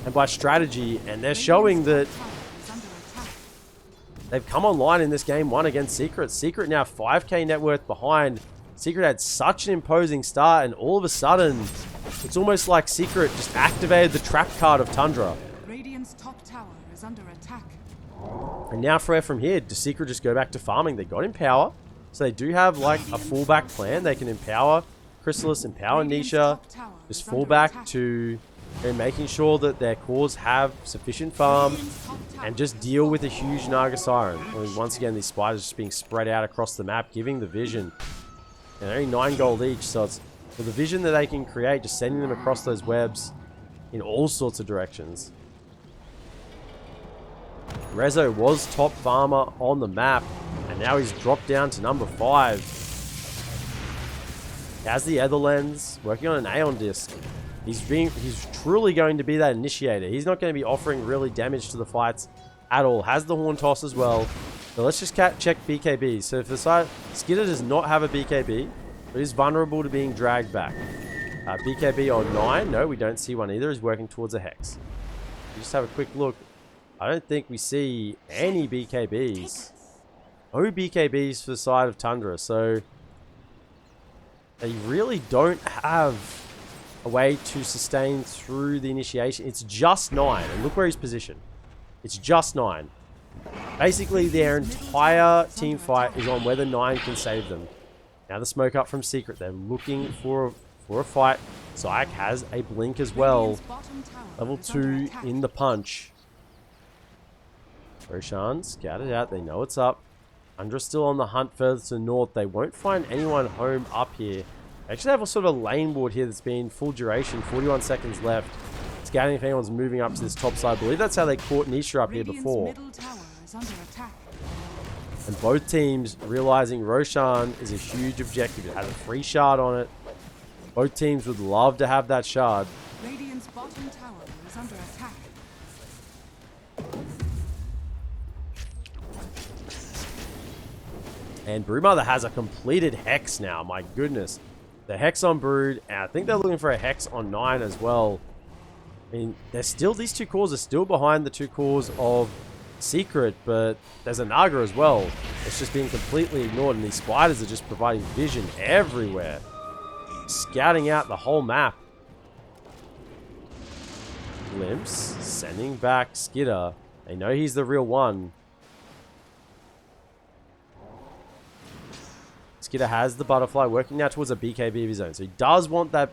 and by strategy, and they're showing that they've come online in this game one against Secret. Secret now 5k net worth behind. Secret had such an imposing start, and all of a sudden, it's almost like Secret just activated the trap card of Tundra. Radiant's top tower is under attack. And now from here, does Secret just go back to farming? They got Empower, so they do have like a fallback plan. They can empower Chrysalis, empower Nisha, just fall back to making sure that their cores have sufficient farm and just deal with a huge Naga Siren. I mean, once again, these spiders just being spread out across the map, giving the vision. And only 9 gold each, so it's for the vision that they can create, just sending them across those webs in all sorts of directions. Rezo was top farmer on the map, and now he's dropped down to number 5. Has the Ether Lens, working on an Aeon Disc. He's truly going to be that initiator. He's not going to be offering really damage to the fights at all. Has the Horn Toss as well. So let's just check BKB. So if the side Skitter does not have a BKB, but is vulnerable to being dragged back. BKB on 9. No, we don't see one either. He's working towards a Hex. Just have a quick look. I don't think we see any BKBs. No BKBs for the side of Tundra. So they really don't have a way to sustain through the initiation. It's just 9. And look where he's positioned. It's just 9. Basically, their entire team fight is on whether 9 can save them. Now the smoke up from Secret. They're looking for a fight. Zayak has a blink as well. Level 2 in the punch. Roshan scouted out. They know it's up. Undra's still on the hunt further to the north. They won't find anyone home up here. They actually have a sort of a lane ward here that's been full duration. 41 seconds left. Scouting if anyone's moving up to this top side. I believe that's how they caught Nisha up here before. And both teams realizing Roshan is a huge objective. It has a free shard on it. Both teams would love to have that shard. Radiant's bottom tower is under attack. And Broodmother has a completed Hex now. My goodness. The Hex on Brood, and I think they're looking for a Hex on 9 as well. I mean, these 2 cores are still behind the 2 cores of Secret, but there's a Naga as well. It's just being completely ignored, and these spiders are just providing vision everywhere. Scouting out the whole map. Glimpse, sending back Skitter. They know he's the real one. Skitter has the butterfly working now towards a BKB of his own. So he does want that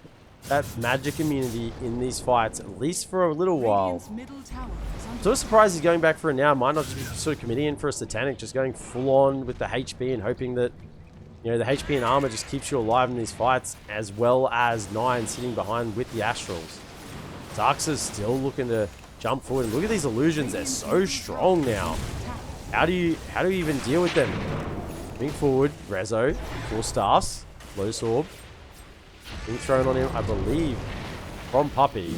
magic immunity in these fights, at least for a little while. Sort of surprised he's going back for it now. Might not just be sort of committing in for a Satanic, just going full on with the HP and hoping that You know, the HP and armor just keeps you alive in these fights, as well as 9 sitting behind with the Astrals. Zarxa's still looking to jump forward. And look at these illusions. They're so strong now. How do you even deal with them? Moving forward, Rezo, 4 staffs, low orb. Being thrown on him, I believe, from Puppy.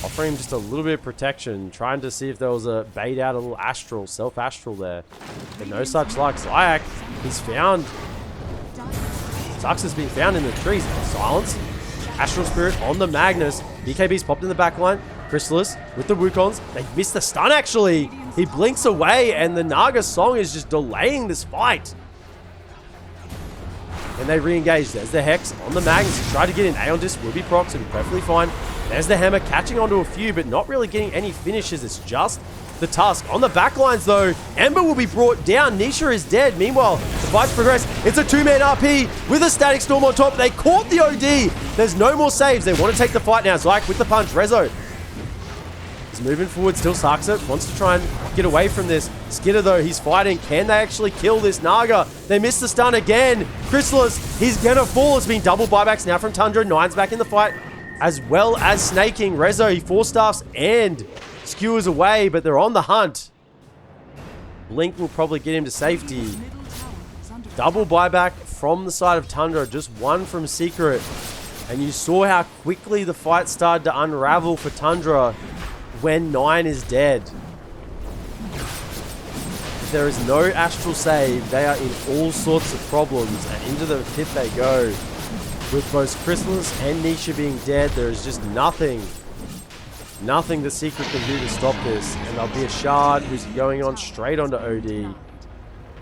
Offering him just a little bit of protection, trying to see if there was a bait out a little astral, self-astral there. But no such luck. Zyak, he's found. Zux has been found in the trees. Silence. Astral Spirit on the Magnus. BKB's popped in the backline. Chrysalis with the Wukongs. They missed the stun actually. He blinks away and the Naga Song is just delaying this fight. And they re-engage. There's the Hex on the Magnus. He tried to get in. Aeon Disc will be procs. It'll be perfectly fine. There's the Hammer catching onto a few, but not really getting any finishes. It's just the Tusk. On the backlines, though, Ember will be brought down. Nisha is dead. Meanwhile, the fights progress. It's a 2-man RP with a Static Storm on top. They caught the OD. There's no more saves. They want to take the fight now. Zyke with the punch. Rezo is moving forward. Still Zarxa wants to try and get away from this. Skidder, though, he's fighting. Can they actually kill this Naga? They missed the stun again. Chrysalis, he's gonna fall. It's been double buybacks now from Tundra. 9's back in the fight, as well as snaking. Rezo, he 4-staffs and skewers away, but they're on the hunt. Blink will probably get him to safety. Double buyback from the side of Tundra, just 1 from Secret. And you saw how quickly the fight started to unravel for Tundra when 9 is dead. If there is no astral save, they are in all sorts of problems, and into the pit they go. With both Chrysalis and Nisha being dead, there is just nothing the Secret can do to stop this. And there'll be a Shard who's going on straight onto OD.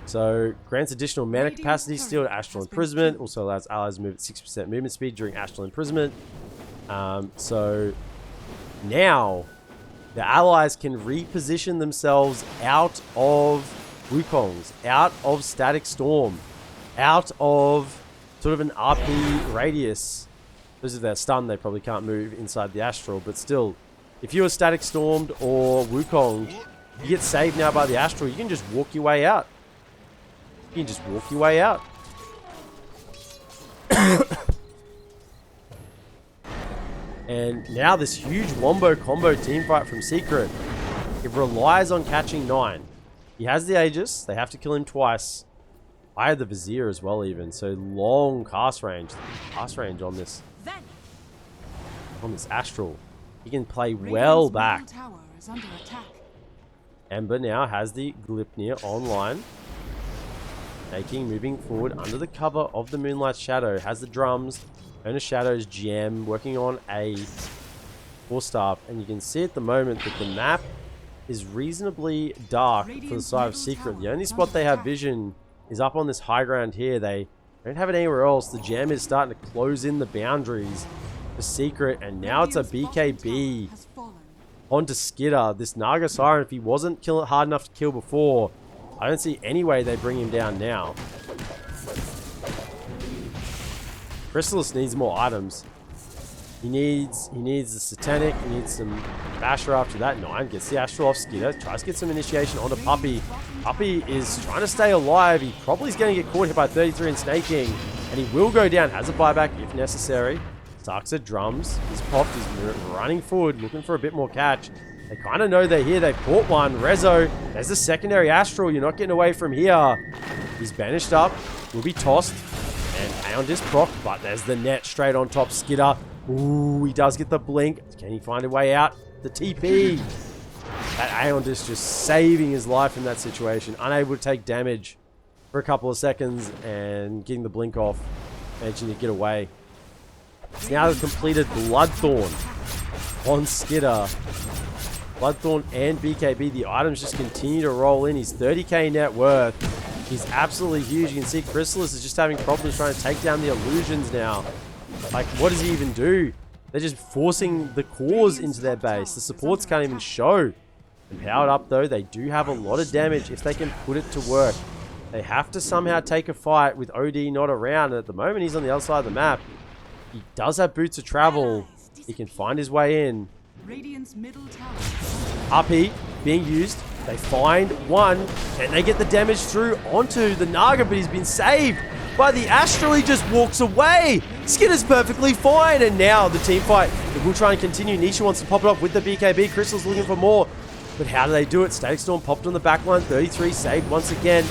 So, grants additional mana capacity, steal to Astral Imprisonment. Also allows allies to move at 6% movement speed during Astral Imprisonment. So, now, the allies can reposition themselves out of Wukongs, out of Static Storm, out of sort of an RP radius. This is their stun, they probably can't move inside the Astral, but still, if you were Static Stormed or Wukong, you get saved now by the Astral, you can just walk your way out. You can just walk your way out. And now this huge wombo combo team fight from Secret. It relies on catching 9. He has the Aegis, they have to kill him twice. I had the Vizier as well even, so long cast range. Cast range on this Astral. He can play well back. Ember now has the Glypnir online. Moving forward under the cover of the Moonlight Shadow. Has the drums. Owner Shadow's GM working on a 4-staff. And you can see at the moment that the map is reasonably dark for the side of Secret. The only spot they have vision is up on this high ground here. They don't have it anywhere else. The GM is starting to close in the boundaries for Secret. And now it's a BKB onto Skidder. This Naga Siren, if he wasn't hard enough to kill before, I don't see any way they bring him down now. Chrysalis needs more items. He needs the Satanic. He needs some Basher after that. 9 gets the Astral off Skidder. Tries to get some initiation onto Puppy. Puppy is trying to stay alive. He probably is going to get caught here by 33 and snaking. And he will go down. Has a buyback if necessary. Zarxa drums. He's popped. He's running forward, looking for a bit more catch. They kind of know they're here. They've caught one. Rezo, there's the secondary Astral. You're not getting away from here. He's banished up. Will be tossed. And Aeon Disc proc, but there's the net straight on top. Skidder. Ooh, he does get the blink. Can he find a way out? The TP. That Aeon Disc just saving his life in that situation. Unable to take damage for a couple of seconds and getting the blink off. Managing to get away. It's now the completed Bloodthorn on Skidder. Bloodthorn and BKB, the items just continue to roll in. He's 30k net worth. He's absolutely huge. You can see Chrysalis is just having problems trying to take down the illusions now. Like, what does he even do? They're just forcing the cores into their base. The supports can't even show. And powered up though, they do have a lot of damage if they can put it to work. They have to somehow take a fight with OD not around. And at the moment, he's on the other side of the map. He does have boots of travel. He can find his way in. RP being used. They find one, and they get the damage through onto the Naga, but he's been saved by the Astral. He just walks away. Skinner's perfectly fine. And now the team fight. They will try and continue. Nisha wants to pop it up with the BKB. Crystal's looking for more. But how do they do it? Static Storm popped on the back line. 33 saved once again.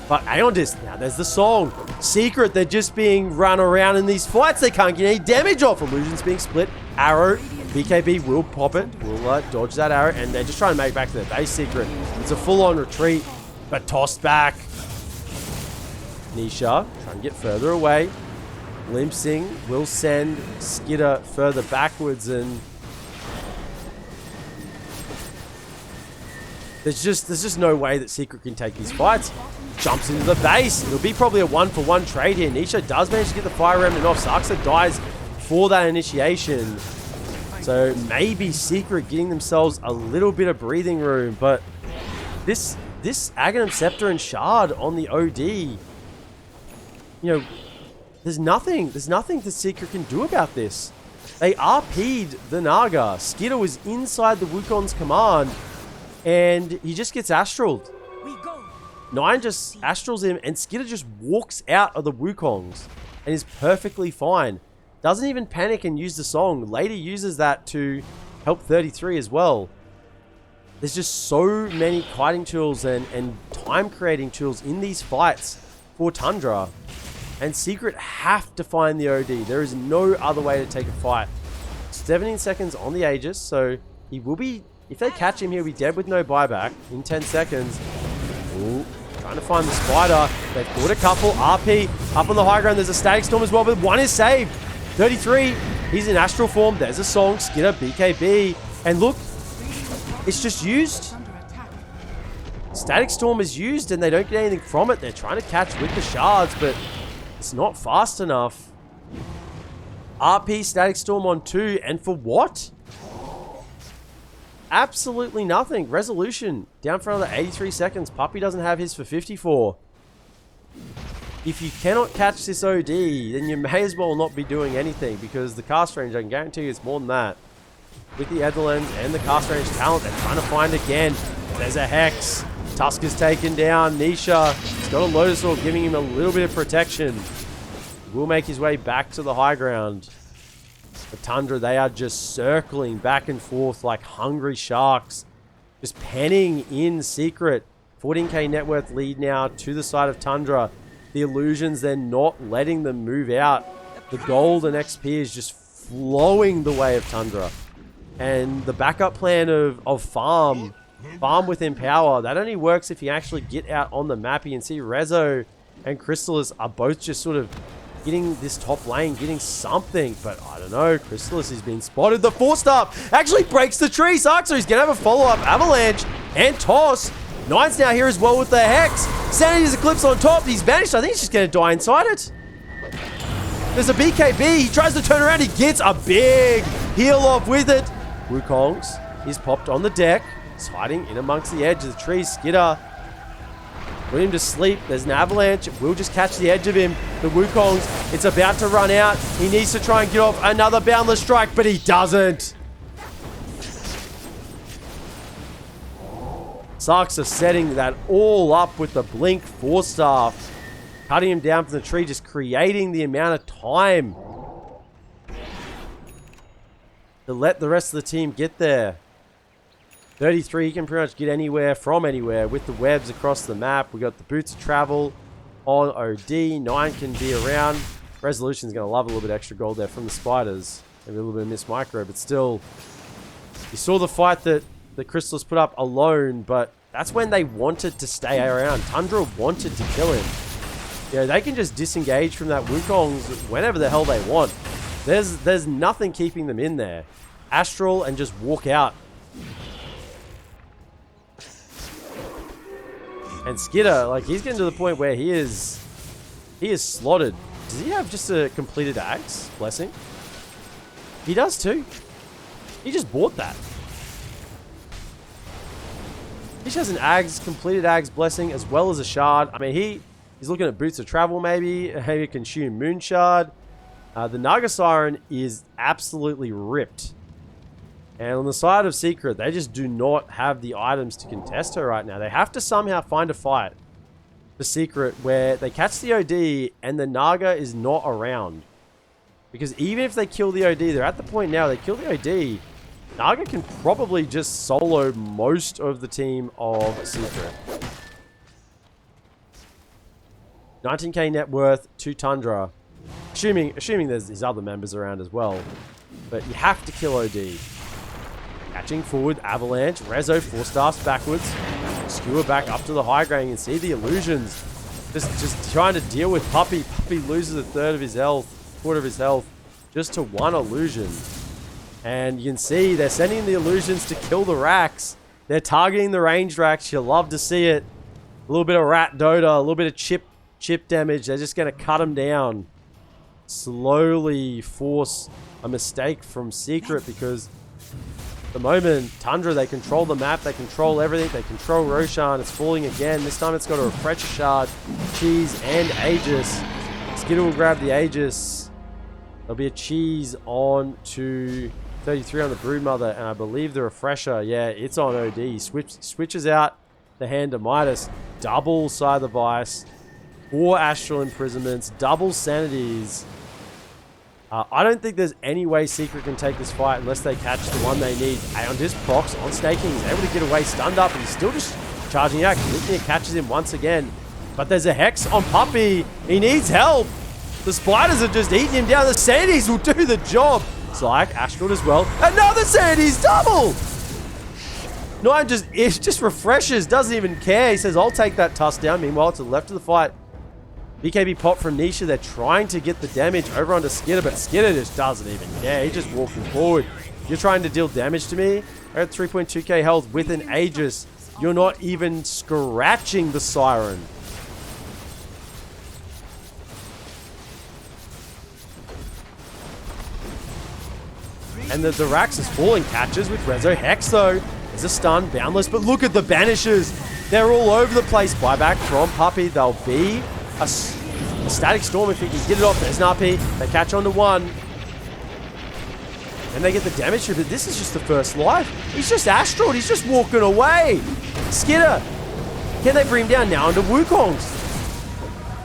But Aeon Disc, now there's the song. Secret, they're just being run around in these fights. They can't get any damage off. Illusion's being split. Arrow, BKB will pop it. Will dodge that arrow. And they're just trying to make back to their base. Secret. It's a full-on retreat, but tossed back. Nisha trying to get further away. Glimpsing will send Skidder further backwards, and there's just no way that Secret can take these fights. Jumps into the base. It'll be probably a 1-for-1 trade here. Nisha does manage to get the Fire Remnant off. Saxa dies for that initiation. So maybe Secret getting themselves a little bit of breathing room, but this Aghanim Scepter and Shard on the OD, you know, there's nothing that Secret can do about this. They RP'd the Naga. Skidder was inside the Wukong's command, and he just gets astraled. Nine just astrals him, and Skidder just walks out of the Wukongs and is perfectly fine. Doesn't even panic and use the song. Later uses that to help 33 as well. There's just so many kiting tools and time creating tools in these fights for Tundra. And Secret have to find the OD. There is no other way to take a fight. 17 seconds on the Aegis, so he will be, if they catch him, he'll be dead with no buyback in 10 seconds. Ooh, trying to find the spider. They've caught a couple. RP up on the high ground. There's a Static Storm as well, but one is saved. 33, he's in astral form. There's a song. Skidder, BKB. And look, it's just used. Static Storm is used and they don't get anything from it. They're trying to catch with the shards, but it's not fast enough. RP Static Storm on 2, and for what? Absolutely nothing. Resolution down for another 83 seconds. Puppy doesn't have his for 54. If you cannot catch this OD, then you may as well not be doing anything, because the cast range, I can guarantee you, it's more than that. With the Etherlands and the cast range talent, they're trying to find again. There's a Hex. Tusk is taken down. Nisha, he's got a Lotus Orb giving him a little bit of protection. He will make his way back to the high ground. The Tundra, they are just circling back and forth like hungry sharks. Just penning in Secret. 14k net worth lead now to the side of Tundra. The Illusions, they're not letting them move out. The gold and XP is just flowing the way of Tundra. And the backup plan of farm with Empower, that only works if you actually get out on the map. You can see Rezo and Crystallis are both just sort of getting this top lane, getting something, but I don't know. Crystallis has been spotted. The 4-star actually breaks the tree. Saxo, he's going to have a follow-up avalanche and toss. Nine's now here as well with the Hex. Sanity's Eclipse on top. He's vanished. I think he's just going to die inside it. There's a BKB. He tries to turn around. He gets a big heal off with it. Wukongs is popped on the deck. He's hiding in amongst the edge of the trees. Skidder, put him to sleep. There's an avalanche. We'll just catch the edge of him. The Wukongs, it's about to run out. He needs to try and get off another Boundless Strike, but he doesn't. Sarks are setting that all up with the Blink 4-star. Cutting him down from the tree, just creating the amount of time to let the rest of the team get there. 33, you can pretty much get anywhere from anywhere with the webs across the map. We got the Boots of Travel on OD. 9 can be around. Resolution's going to love a little bit extra gold there from the spiders. Maybe a little bit of Miss Micro, but still. You saw the fight that the Crystals put up alone, but that's when they wanted to stay around. Tundra wanted to kill him. You know, they can just disengage from that Wukong whenever the hell they want. There's nothing keeping them in there. Astral and just walk out. And Skidder, like, he's getting to the point where he is slotted. Does he have just a completed Axe Blessing? He does too. He just bought that. He just has an Ags, completed Ags Blessing, as well as a Shard. I mean, he's looking at Boots of Travel maybe consume Moon Shard. The Naga Siren is absolutely ripped. And on the side of Secret, they just do not have the items to contest her right now. They have to somehow find a fight. the Secret where they catch the OD and the Naga is not around. Because even if they kill the OD, they're at the point now, they kill the OD, Naga can probably just solo most of the team of Secret. 19k net worth to Tundra. Assuming there's these other members around as well. But you have to kill OD. Catching forward, Avalanche, Rezo, 4 staffs backwards. Skewer back up to the high ground. You can see the illusions. Just trying to deal with Puppey. Puppey loses a third of his health, quarter of his health, just to one illusion. And you can see they're sending the illusions to kill the racks. They're targeting the ranged racks. You'll love to see it. A little bit of rat Dota, a little bit of chip damage. They're just going to cut them down. Slowly force a mistake from Secret because at the moment, Tundra, they control the map, they control everything, they control Roshan. It's falling again. This time it's got a Refresher Shard, Cheese, and Aegis. Skidder will grab the Aegis. There'll be a Cheese on to 33 on the Broodmother, and I believe the Refresher, yeah, it's on OD. He switches out the hand to Midas. Double Scythe of Ice, 4 Astral Imprisonments, double Sanities. I don't think there's any way Secret can take this fight unless they catch the one they need. Aeon Disc procs on staking. He's able to get away stunned up and he's still just charging out. Glitnir catches him once again. But there's a Hex on Puppey. He needs help. The spiders are just eating him down. The Sanities will do the job. Zyke, Astral as well. Another Sanities double! No, it just refreshes. Doesn't even care. He says, I'll take that tusk down. Meanwhile, to the left of the fight, BKB pop from Nisha. They're trying to get the damage over onto Skidder, but Skidder just doesn't even care. He's just walking forward. You're trying to deal damage to me? I had 3.2k health with an Aegis. You're not even scratching the Siren. And the Rax is falling. Catches with Rezo. Hex, though. There's a stun. Boundless. But look at the Banishers. They're all over the place. Buyback from Puppey. They'll be a Static Storm if he can get it off. There's an RP. They catch on to one. And they get the damage through. But this is just the first life. He's just Astral. He's just walking away. Skidder. Can they bring him down now onto Wukong's?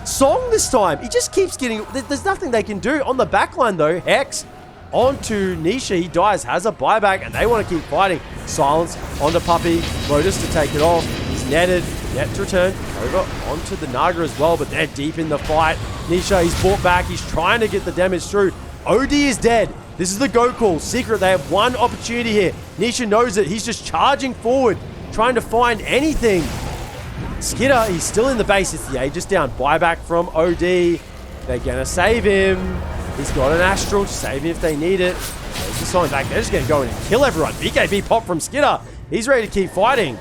Song this time. He just keeps getting... There's nothing they can do. On the backline, though, Hex onto Nisha. He dies, has a buyback, and they want to keep fighting. Silence onto Puppey. Lotus to take it off. He's netted. Net to return. Over onto the Naga as well, but they're deep in the fight. Nisha, he's brought back. He's trying to get the damage through. OD is dead. This is the go call. Secret, they have one opportunity here. Nisha knows it. He's just charging forward, trying to find anything. Skidder, he's still in the base. It's the Aegis down. Buyback from OD. They're going to save him. He's got an Astral to save him if they need it. There's the sign back. They're just going to go in and kill everyone. BKB pop from Skidder. He's ready to keep fighting.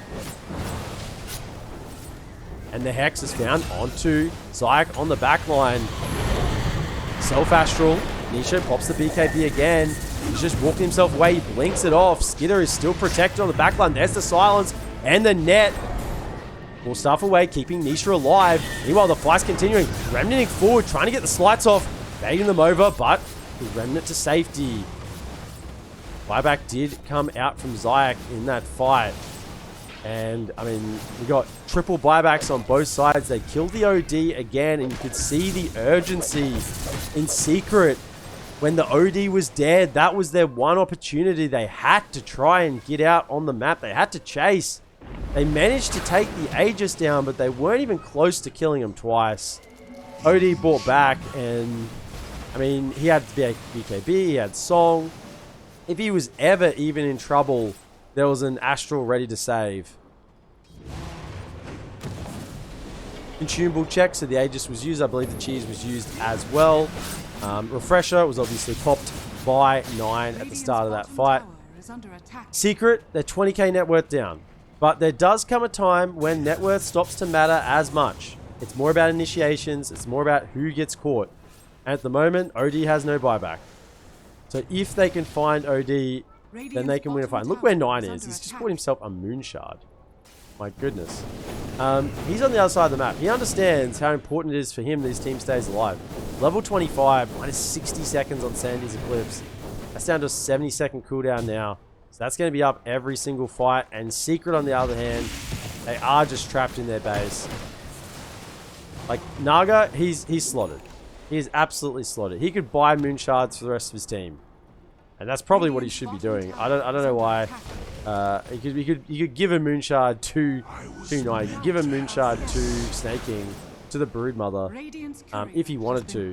And the Hex is found onto Zyke on the back line. Self-Astral. Nisha pops the BKB again. He's just walking himself away. He blinks it off. Skidder is still protected on the back line. There's the silence and the net. More stuff away, keeping Nisha alive. Meanwhile, the fight's continuing. Remnanting forward, trying to get the slights off. Begging them over, but the Remnant to safety. Buyback did come out from Zyke in that fight. And, I mean, we got triple buybacks on both sides. They killed the OD again, and you could see the urgency in Secret. When the OD was dead, that was their one opportunity. They had to try and get out on the map. They had to chase. They managed to take the Aegis down, but they weren't even close to killing him twice. OD brought back, and, I mean, he had BKB, he had Song. If he was ever even in trouble, there was an Astral ready to save. Consumable check, so the Aegis was used. I believe the Cheese was used as well. Refresher was obviously popped by 9 at the start of that fight. Secret, they're 20k net worth down. But there does come a time when net worth stops to matter as much. It's more about initiations. It's more about who gets caught. And at the moment, OD has no buyback. So if they can find OD, then they can win a fight. And look where 9 is. He's just bought himself a Moon Shard. My goodness. He's on the other side of the map. He understands how important it is for him that his team stays alive. Level 25, minus 60 seconds on Sandy's Eclipse. That's down to a 70-second cooldown now. So that's going to be up every single fight. And Secret, on the other hand, they are just trapped in their base. Like, Naga, he's slotted. He is absolutely slotted. He could buy moon shards for the rest of his team. And that's probably what he should be doing. I don't know why. He could give a moon shard to Nine. He could give a moon shard to Snaking, to the Broodmother, if he wanted to.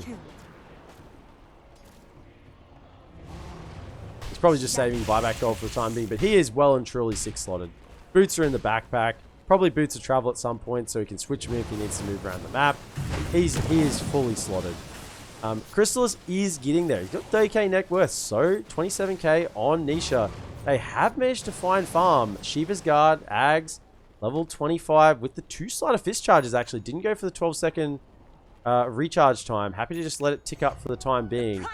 He's probably just saving buyback gold for the time being, but he is well and truly 6 slotted. Boots are in the backpack. Probably boots a travel at some point, so he can switch them if he needs to move around the map. He is fully slotted. Crystallis is getting there. He's got 30k net worth, so 27k on Nisha. They have managed to find farm. Shiva's Guard, Ags, level 25 with the 2-slider fist charges actually. Didn't go for the 12-second recharge time. Happy to just let it tick up for the time being.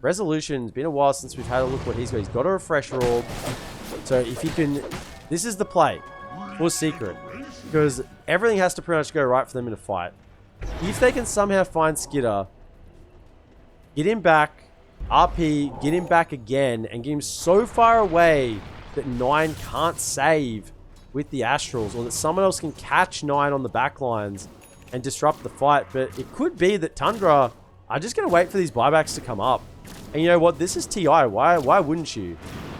Resolution's been a while since we've had a look what he's got. He's got a refresher orb. So if he can... This is the play for Secret. Because everything has to pretty much go right for them in a fight. If they can somehow find Skitter, get him back, RP, get him back again, and get him so far away that 9 can't save with the Astrals, or that someone else can catch 9 on the backlines and disrupt the fight. But it could be that Tundra are just going to wait for these buybacks to come up. And you know what? This is TI. Why wouldn't you?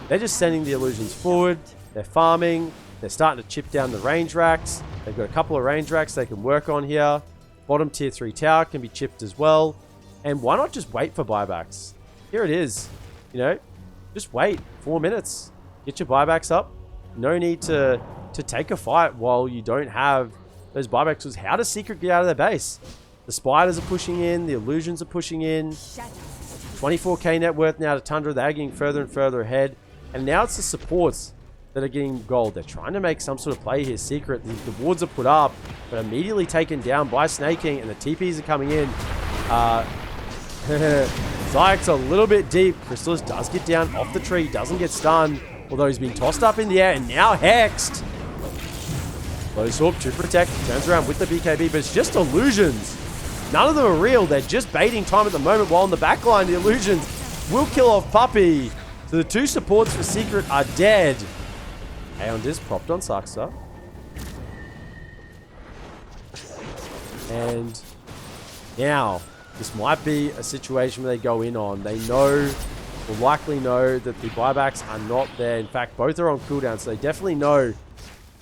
They're just sending the illusions forward. They're farming. They're starting to chip down the range racks. They've got a couple of range racks they can work on here. Bottom tier 3 tower can be chipped as well. And why not just wait for buybacks? Here it is. You know, just wait 4 minutes. Get your buybacks up. No need to take a fight while you don't have those buybacks. Because how does Secret get out of their base? The spiders are pushing in. The illusions are pushing in. 24k net worth now to Tundra. They're getting further and further ahead. And now it's the supports that are getting gold. They're trying to make some sort of play here. Secret. The wards are put up, but immediately taken down by Snaking, and the TPs are coming in. Zayek's a little bit deep. Crystallis does get down off the tree. Doesn't get stunned, although he's been tossed up in the air and now hexed. Close orb to protect. Turns around with the BKB, but it's just illusions. None of them are real. They're just baiting time at the moment, while in the backline, the illusions will kill off Puppy. So the 2 supports for Secret are dead. Aeon Disc propped on Saxa. And now, this might be a situation where they go in on. They know, will likely know, that the buybacks are not there. In fact, both are on cooldown, so they definitely know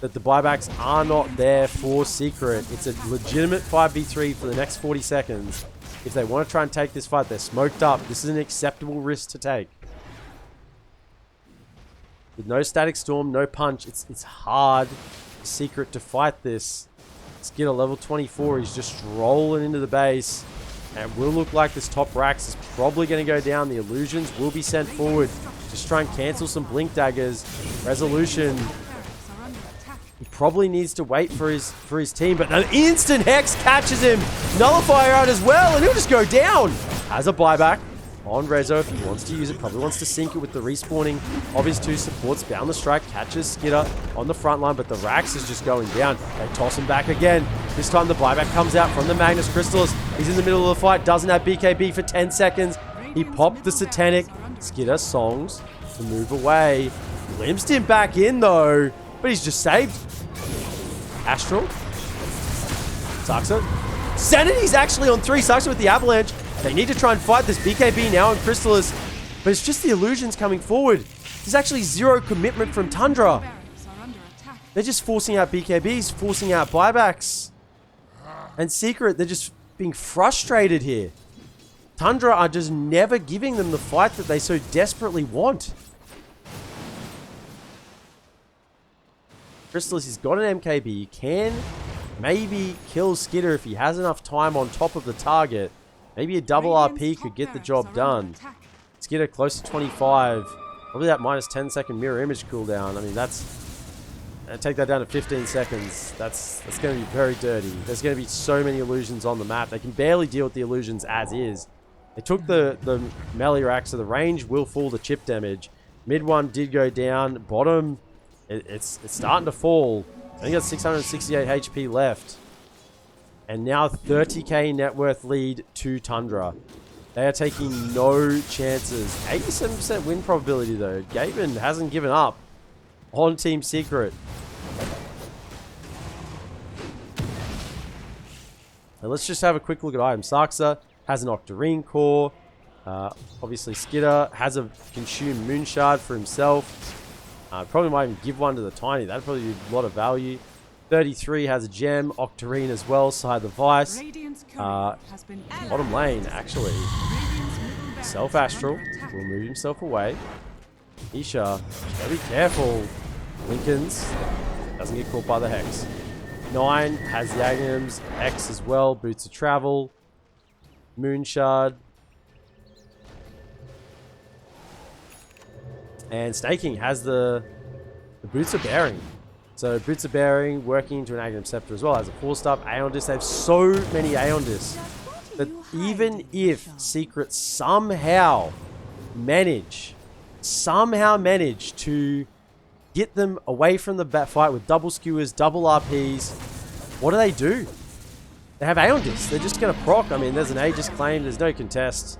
that the buybacks are not there for Secret. It's a legitimate 5v3 for the next 40 seconds. If they want to try and take this fight, they're smoked up. This is an acceptable risk to take. With no static storm, no punch, it's hard for Secret to fight this. Skitter level 24, he's just rolling into the base. And it will look like this top Rax is probably going to go down. The illusions will be sent forward. Just try and cancel some blink daggers. Resolution. He probably needs to wait for his team, but an instant hex catches him. Nullifier out as well, and he'll just go down. Has a buyback on Rezo if he wants to use it. Probably wants to sync it with the respawning of his 2 supports. Bound the strike, catches Skitter on the front line, but the Rax is just going down. They toss him back again. This time the buyback comes out from the Magnus Crystallis. He's in the middle of the fight, doesn't have BKB for 10 seconds. He popped the Satanic. Skitter songs to move away. Glimpsed him back in though, but he's just saved. Astral. Saxa. Sanity's actually on 3. Saxa with the avalanche. They need to try and fight this BKB now on Crystallis, but it's just the illusions coming forward. There's actually 0 commitment from Tundra. They're just forcing out BKBs, forcing out buybacks. And Secret, they're just being frustrated here. Tundra are just never giving them the fight that they so desperately want. Crystallis has got an MKB. He can maybe kill Skitter if he has enough time on top of the target. Maybe a double RP could get the job done. Skitter close to 25. Probably that minus 10 second mirror image cooldown. I mean, take that down to 15 seconds. That's going to be very dirty. There's going to be so many illusions on the map. They can barely deal with the illusions as is. They took the melee racks, so the range will fall to chip damage. Mid one did go down. Bottom, it's starting to fall. I think it's 668 HP left. And now 30k net worth lead to Tundra. They are taking no chances. 87% win probability though. Gaben hasn't given up on Team Secret. And let's just have a quick look at items. Saxa has an Octarine core. Obviously, Skidder has a consumed Moonshard for himself. Probably might even give one to the Tiny. That'd probably be a lot of value. 33 has a gem. Octarine as well, side the Vice. Bottom lane, actually. Self-Astral will move himself away. Nisha, gotta be careful. Lincoln's doesn't get caught by the Hex. 9 has the Agnums. X as well. Boots of Travel. Moonshard. And Snaking has the Boots of Bearing. So Boots of Bearing working into an Agnum Scepter as well. Has a 4-star Aeon Disc. They have so many Aeon Discs that even if Secret somehow manage to get them away from the fight with double skewers, double RPs, what do? They have Aeon Discs. They're just going to proc. I mean, there's an Aegis claim. There's no contest.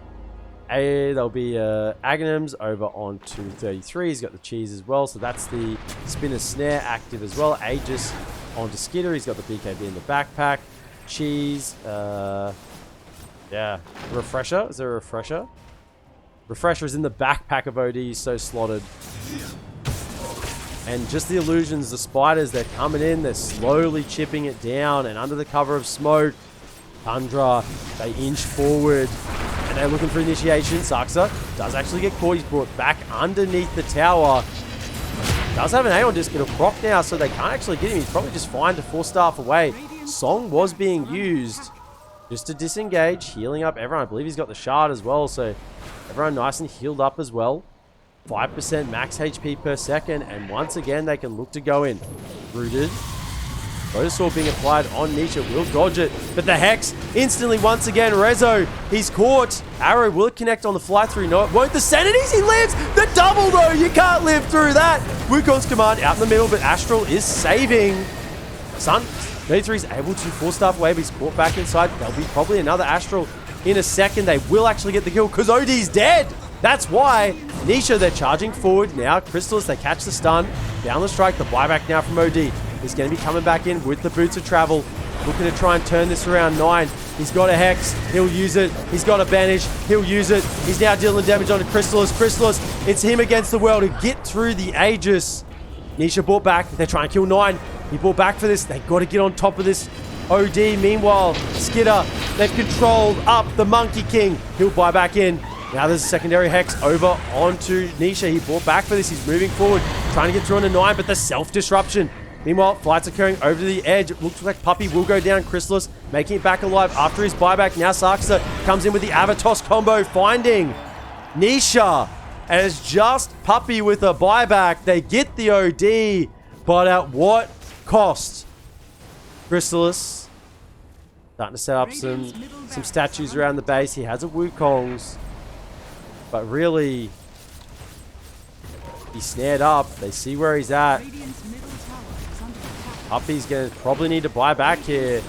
There'll be Agnums over onto 33. He's got the cheese as well. So that's the Spinner Snare active as well. Aegis onto Skidder. He's got the BKB in the backpack. Cheese. Yeah. Refresher. Is there a Refresher? Refresher is in the backpack of OD. He's so slotted. And just the illusions, the spiders, they're coming in. They're slowly chipping it down. And under the cover of smoke, Tundra, they inch forward. And they're looking for initiation. Saxa does actually get caught. He's brought back underneath the tower. Does have an Aeon Disc. It'll proc now, so they can't actually get him. He's probably just fine to 4-staff away. Song was being used just to disengage, healing up everyone. I believe he's got the shard as well, so everyone nice and healed up as well. 5% max HP per second, and once again, they can look to go in. Rooted. Lotus Sword being applied on Nisha. Will dodge it, but the Hex instantly once again. Rezo, he's caught. Arrow, will it connect on the fly through? No, it won't. The Sanities, he lives. The double, though. You can't live through that. Wukong's command out in the middle, but Astral is saving. Sun, 33 is able to 4-staff away, but he's caught back inside. There'll be probably another Astral in a second. They will actually get the kill because OD's dead. That's why. Nisha, they're charging forward now. Crystallis, they catch the stun. Down the strike, the buyback now from OD. He's going to be coming back in with the Boots of Travel. Looking to try and turn this around. 9. He's got a Hex. He'll use it. He's got a Banish. He'll use it. He's now dealing damage onto Crystallis. Crystallis, it's him against the world to get through the Aegis. Nisha brought back. They're trying to kill 9. He brought back for this. They've got to get on top of this. OD, meanwhile, Skidder, they've controlled up the Monkey King. He'll buy back in. Now there's a secondary Hex over onto Nisha. He brought back for this. He's moving forward, trying to get through onto 9, but the self-disruption. Meanwhile, flights occurring over to the edge. It looks like Puppy will go down. Crystallis making it back alive after his buyback. Now Saxa comes in with the Avatos combo, finding Nisha. And it's just Puppy with a buyback. They get the OD, but at what cost? Crystallis starting to set up some statues around the base. He has a Wukong's, but really, he's snared up. They see where he's at. Puppy's going to probably need to buy back here.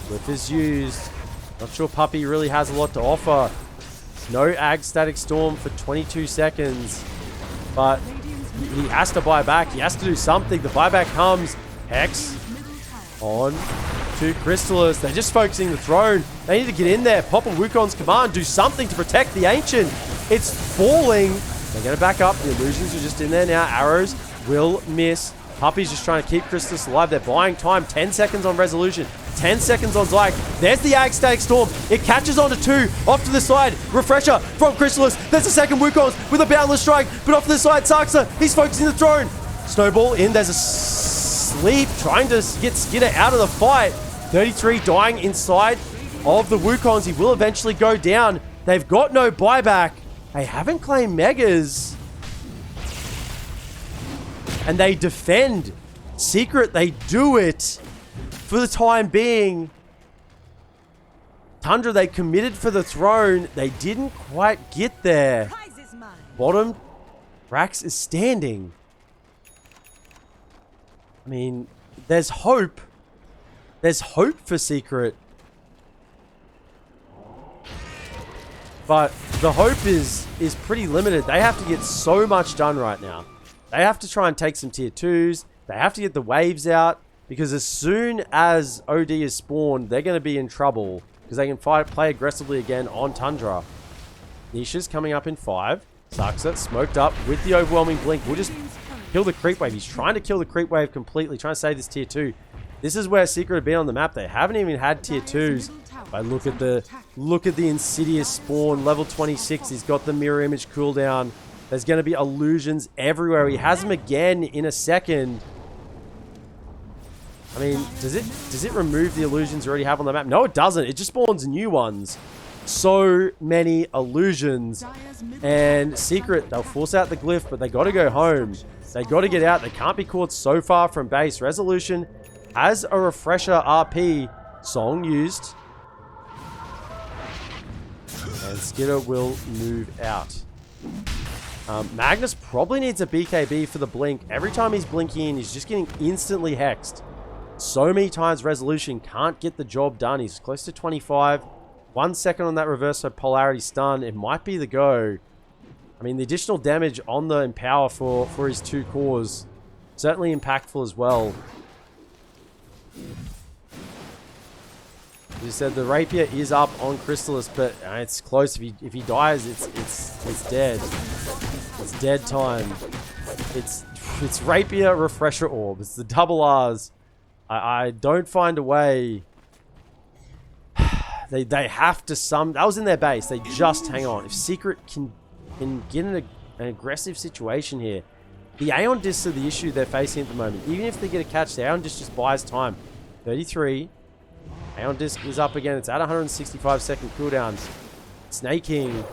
Whip is used. Not sure Puppy really has a lot to offer. No Ag Static Storm for 22 seconds. But he has to buy back. He has to do something. The buyback comes. Hex on to Crystallis. They're just focusing the throne. They need to get in there. Pop a Wukong's command. Do something to protect the Ancient. It's falling. They're going to back up. The illusions are just in there now. Arrows will miss. Puppy's just trying to keep Crystallis alive. They're buying time. 10 seconds on Resolution. 10 seconds on Zyke. There's the Ag Static Storm. It catches onto 2. Off to the side. Refresher from Crystallis. There's a second Wukong's with a Boundless Strike. But off to the side, Saxa. He's focusing the throne. Snowball in. There's a sleep. Trying to get Skidder out of the fight. 33 dying inside of the Wukong's. He will eventually go down. They've got no buyback. They haven't claimed Megas. And they defend. Secret, they do it. For the time being. Tundra, they committed for the throne. They didn't quite get there. Bottom, Rax is standing. I mean, there's hope. There's hope for Secret. But the hope is pretty limited. They have to get so much done right now. They have to try and take some tier 2s. They have to get the waves out. Because as soon as OD is spawned, they're going to be in trouble. Because they can play aggressively again on Tundra. Nisha's coming up in 5. Saxa smoked up with the overwhelming blink. We'll just kill the creep wave. He's trying to kill the creep wave completely. Trying to save this tier 2. This is where Secret have been on the map. They haven't even had tier 2s. But look at the Insidious spawn. Level 26. He's got the mirror image cooldown. There's going to be illusions everywhere. He has them again in a second. I mean, does it remove the illusions you already have on the map? No, it doesn't. It just spawns new ones. So many illusions. And Secret, they'll force out the glyph, but they got to go home. They got to get out. They can't be caught so far from base. Resolution has a refresher RP song used. And Skitter will move out. Magnus probably needs a BKB for the blink. Every time he's blinking, he's just getting instantly hexed. So many times Resolution can't get the job done. He's close to 25. 1 second on that reverse polarity stun. It might be the go. I mean, the additional damage on the Empower for his 2 cores, certainly impactful as well. As you said, the Rapier is up on Chrysalis, but it's close. If he dies, it's dead. It's dead time. It's Rapier Refresher Orb. It's the double R's. I don't find a way. They have to that was in their base. They just hang on. If Secret can get in an aggressive situation here, the Aeon Discs are the issue they're facing at the moment. Even if they get a catch, the Aeon Disc just buys time. 33. Aeon Disc is up again. It's at 165 second cooldown. Snaking.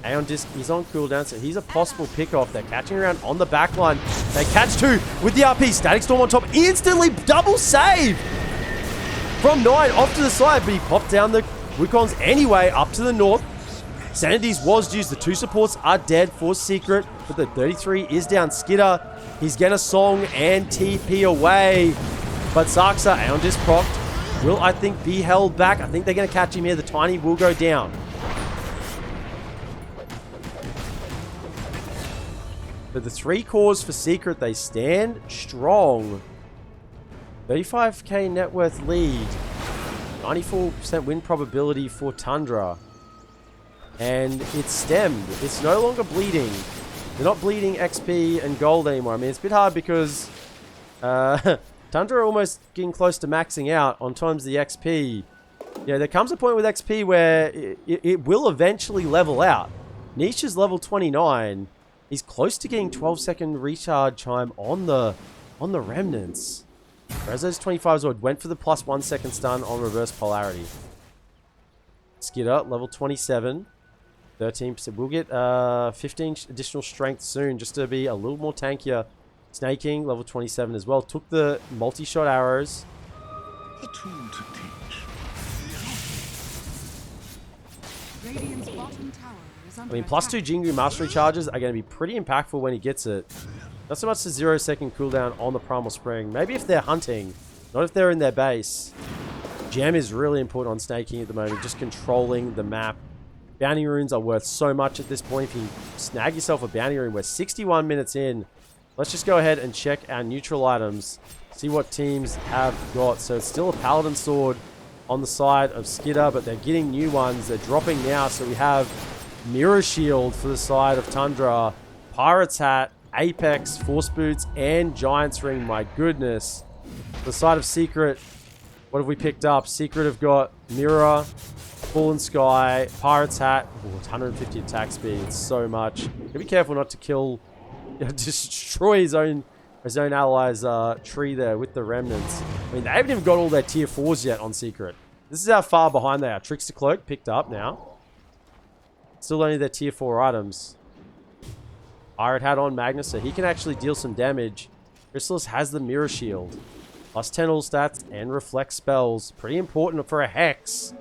Aeon Disc is on cooldown, so he's a possible pick-off. They're catching around on the back line. They catch 2 with the RP. Static Storm on top. Instantly double save from 9 off to the side, but he popped down the Wukons anyway up to the north. Sanity's was used. The 2 supports are dead for Secret, but the 33 is down. Skitter, he's getting a song and TP away. But Saxa, Aeon Disc procced, will, I think, be held back. I think they're going to catch him here. The Tiny will go down. But the 3 cores for Secret, they stand strong. 35k net worth lead. 94% win probability for Tundra. And it's stemmed. It's no longer bleeding. They're not bleeding XP and gold anymore. I mean, it's a bit hard because Tundra are almost getting close to maxing out on times the XP. Yeah, there comes a point with XP where it will eventually level out. Niche is level 29. He's close to getting 12-second recharge time on the remnants. Rezo's 25 Zord went for the plus 1 second stun on reverse polarity. Skitter, level 27. 13%. We'll get 15 additional strength soon just to be a little more tankier. Snaking, level 27 as well. Took the multi-shot arrows. A tool to teach. Radiant's bottom tower is under I mean, plus 2 Jingu mastery charges are going to be pretty impactful when he gets it. Not so much the 0-second cooldown on the Primal Spring. Maybe if they're hunting, not if they're in their base. Gem is really important on Snaking at the moment, just controlling the map. Bounty runes are worth so much at this point. If you snag yourself a bounty rune, we're 61 minutes in. Let's just go ahead and check our neutral items. See what teams have got. So it's still a Paladin Sword on the side of Skitter, but they're getting new ones. They're dropping now. So we have Mirror Shield for the side of Tundra, Pirate's Hat, Apex, Force Boots, and Giant's Ring. My goodness. The side of Secret, what have we picked up? Secret have got Mirror, Fallen Sky, Pirate's Hat. Ooh, 150 attack speed. It's so much. Gotta be careful not to kill, destroy his own allies' tree there with the remnants. I mean, they haven't even got all their tier 4s yet on Secret. This is how far behind they are. Trickster Cloak picked up now. Still only their tier 4 items. Pirate Hat on Magnus, so he can actually deal some damage. Chrysalis has the Mirror Shield. Plus 10 all stats and reflect spells. Pretty important for a Hex.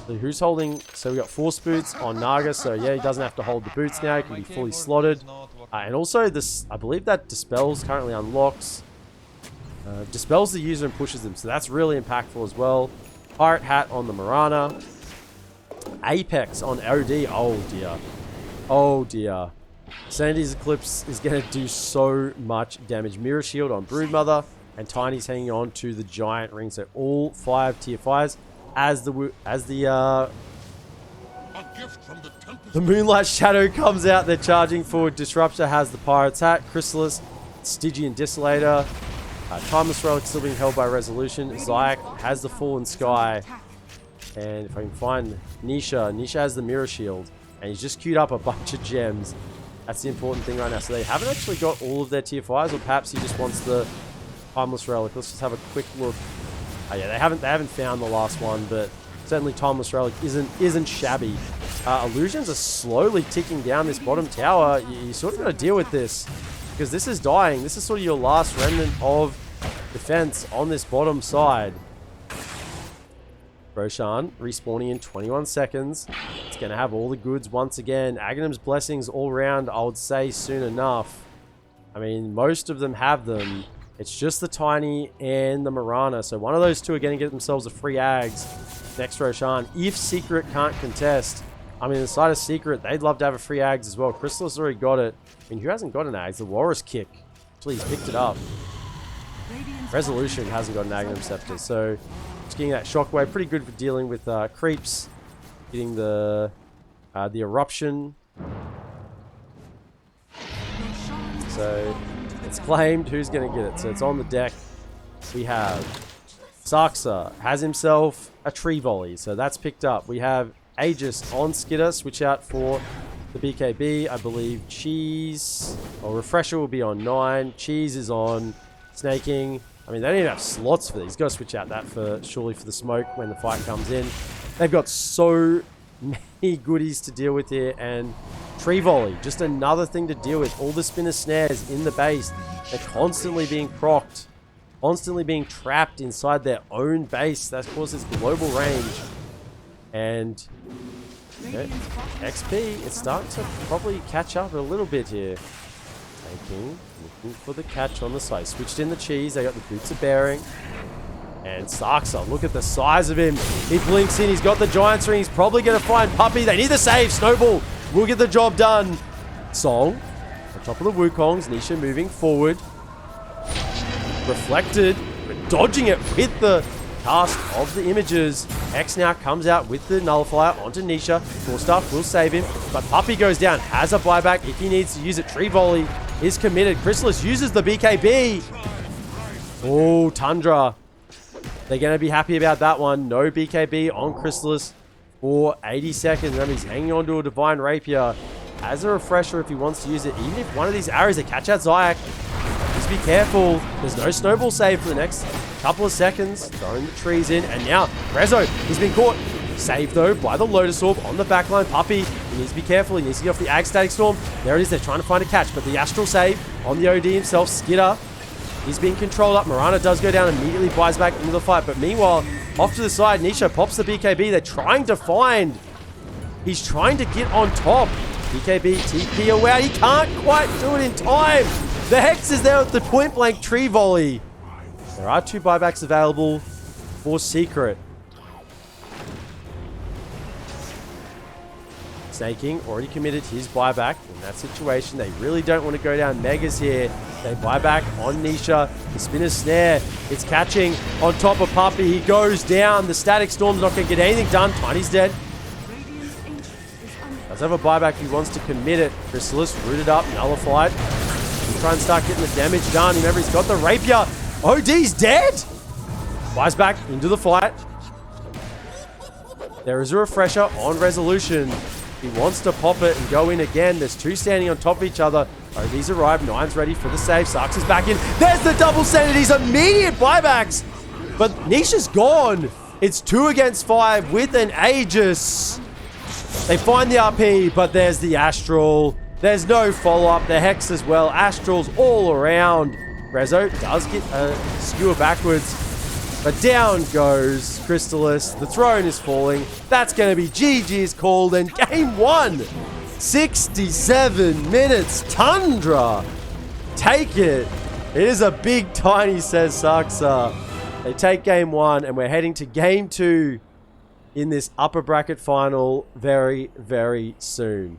So who's holding? So we got Force Boots on Naga, so yeah, he doesn't have to hold the boots now. He can be fully slotted. And also, this, I believe that Dispels currently unlocks. Dispels the user and pushes them, so that's really impactful as well. Pirate Hat on the Mirana. Apex on OD. Oh dear. Oh dear. Sanity's Eclipse is going to do so much damage. Mirror Shield on Broodmother, and Tiny's hanging on to the Giant Ring. So all 5 tier 5s. As the Moonlight Shadow comes out, they're charging forward. Disruptor has the Pirate's Hat. Chrysalis, Stygian Desolator. Timeless Relic still being held by Resolution. Zayak has the Fallen Sky. And if I can find Nisha has the Mirror Shield. And he's just queued up a bunch of gems. That's the important thing right now. So they haven't actually got all of their tier 5s, or perhaps he just wants the Timeless Relic. Let's just have a quick look. Oh yeah, they haven't found the last one, but certainly Timeless Relic isn't shabby. Illusions are slowly ticking down this bottom tower. You sort of got to deal with this, because this is dying. This is sort of your last remnant of defense on this bottom side. Roshan respawning in 21 seconds. It's going to have all the goods once again. Aghanim's Blessings all round, I would say, soon enough. I mean, most of them have them. It's just the Tiny and the Mirana. So one of those two are going to get themselves a free Ags next Roshan. If Secret can't contest, I mean, the side of Secret, they'd love to have a free Ags as well. Crystal's already got it. I mean, who hasn't got an Ags? The Walrus Kick. Actually, he's picked it up. Resolution hasn't got an Aghanim Scepter. So just getting that Shockwave. Pretty good for dealing with creeps. Getting the Eruption. So it's claimed. Who's going to get it? So it's on the deck. We have Saxa has himself a Tree Volley. So that's picked up. We have Aegis on Skidder. Switch out for the BKB. I believe Cheese or Refresher will be on 9. Cheese is on Snaking. I mean, they don't even have slots for these. Got to switch out that for surely for the smoke when the fight comes in. They've got so many goodies to deal with here, and Tree Volley, just another thing to deal with. All the spinner snares in the base, they're constantly being procced, constantly being trapped inside their own base. That causes global range. And XP, it's starting to probably catch up a little bit here. Looking for the catch on the side. Switched in the Cheese. They got the Boots of Bearing. And Saxa, look at the size of him. He blinks in. He's got the Giant's Ring. He's probably going to find Puppy. They need the save. Snowball will get the job done. Song on top of the Wukongs. Nisha moving forward. Reflected. Dodging it with the cast of the images. X now comes out with the Nullifier onto Nisha. Full Stuff will save him. But Puppy goes down. Has a buyback if he needs to use it. Tree Volley is committed. Chrysalis uses the BKB. Oh, Tundra. They're going to be happy about that one. No BKB on Chrysalis for 80 seconds. Remember, he's hanging on to a Divine Rapier. As a refresher, if he wants to use it, even if one of these arrows, they catch out Zayak, just be careful. There's no snowball save for the next couple of seconds. Throwing the trees in. And now, Rezo, he's been caught. Saved, though, by the Lotus Orb on the backline. Puppy, he needs to be careful. He needs to get off the Ag Static Storm. There it is. They're trying to find a catch. But the Astral save on the OD himself. Skidder, he's being controlled up. Mirana does go down, immediately buys back into the fight. But meanwhile, off to the side, Nisha pops the BKB. They're trying to find. He's trying to get on top. BKB, TP away. He can't quite do it in time. The Hex is there with the point blank Tree Volley. There are 2 buybacks available for Secret. Snaking already committed his buyback in that situation. They really don't want to go down Megas here. They buy back on Nisha. The Spinner Snare, it's catching on top of Puppy. He goes down. The Static Storm's not going to get anything done. Tiny's dead. Does have a buyback if he wants to commit it. Chrysalis rooted up, nullified. He'll try and start getting the damage done. Remember, he's got the Rapier. OD's dead. Buys back into the fight. There is a refresher on Resolution. He wants to pop it and go in again. There's 2 standing on top of each other. OD's arrived. 9's ready for the save. Sarks is back in. There's the double sanities. Immediate buybacks. But Nisha's gone. It's 2 against 5 with an Aegis. They find the RP, but there's the Astral. There's no follow-up. The Hex as well. Astrals all around. Rezo does get a skewer backwards. But down goes Chrysalis. The throne is falling. That's going to be GG's called. And game 1. 67 minutes. Tundra. Take it. It is a big Tiny, says Saxa. They take game 1. And we're heading to game 2 in this upper bracket final very, very soon.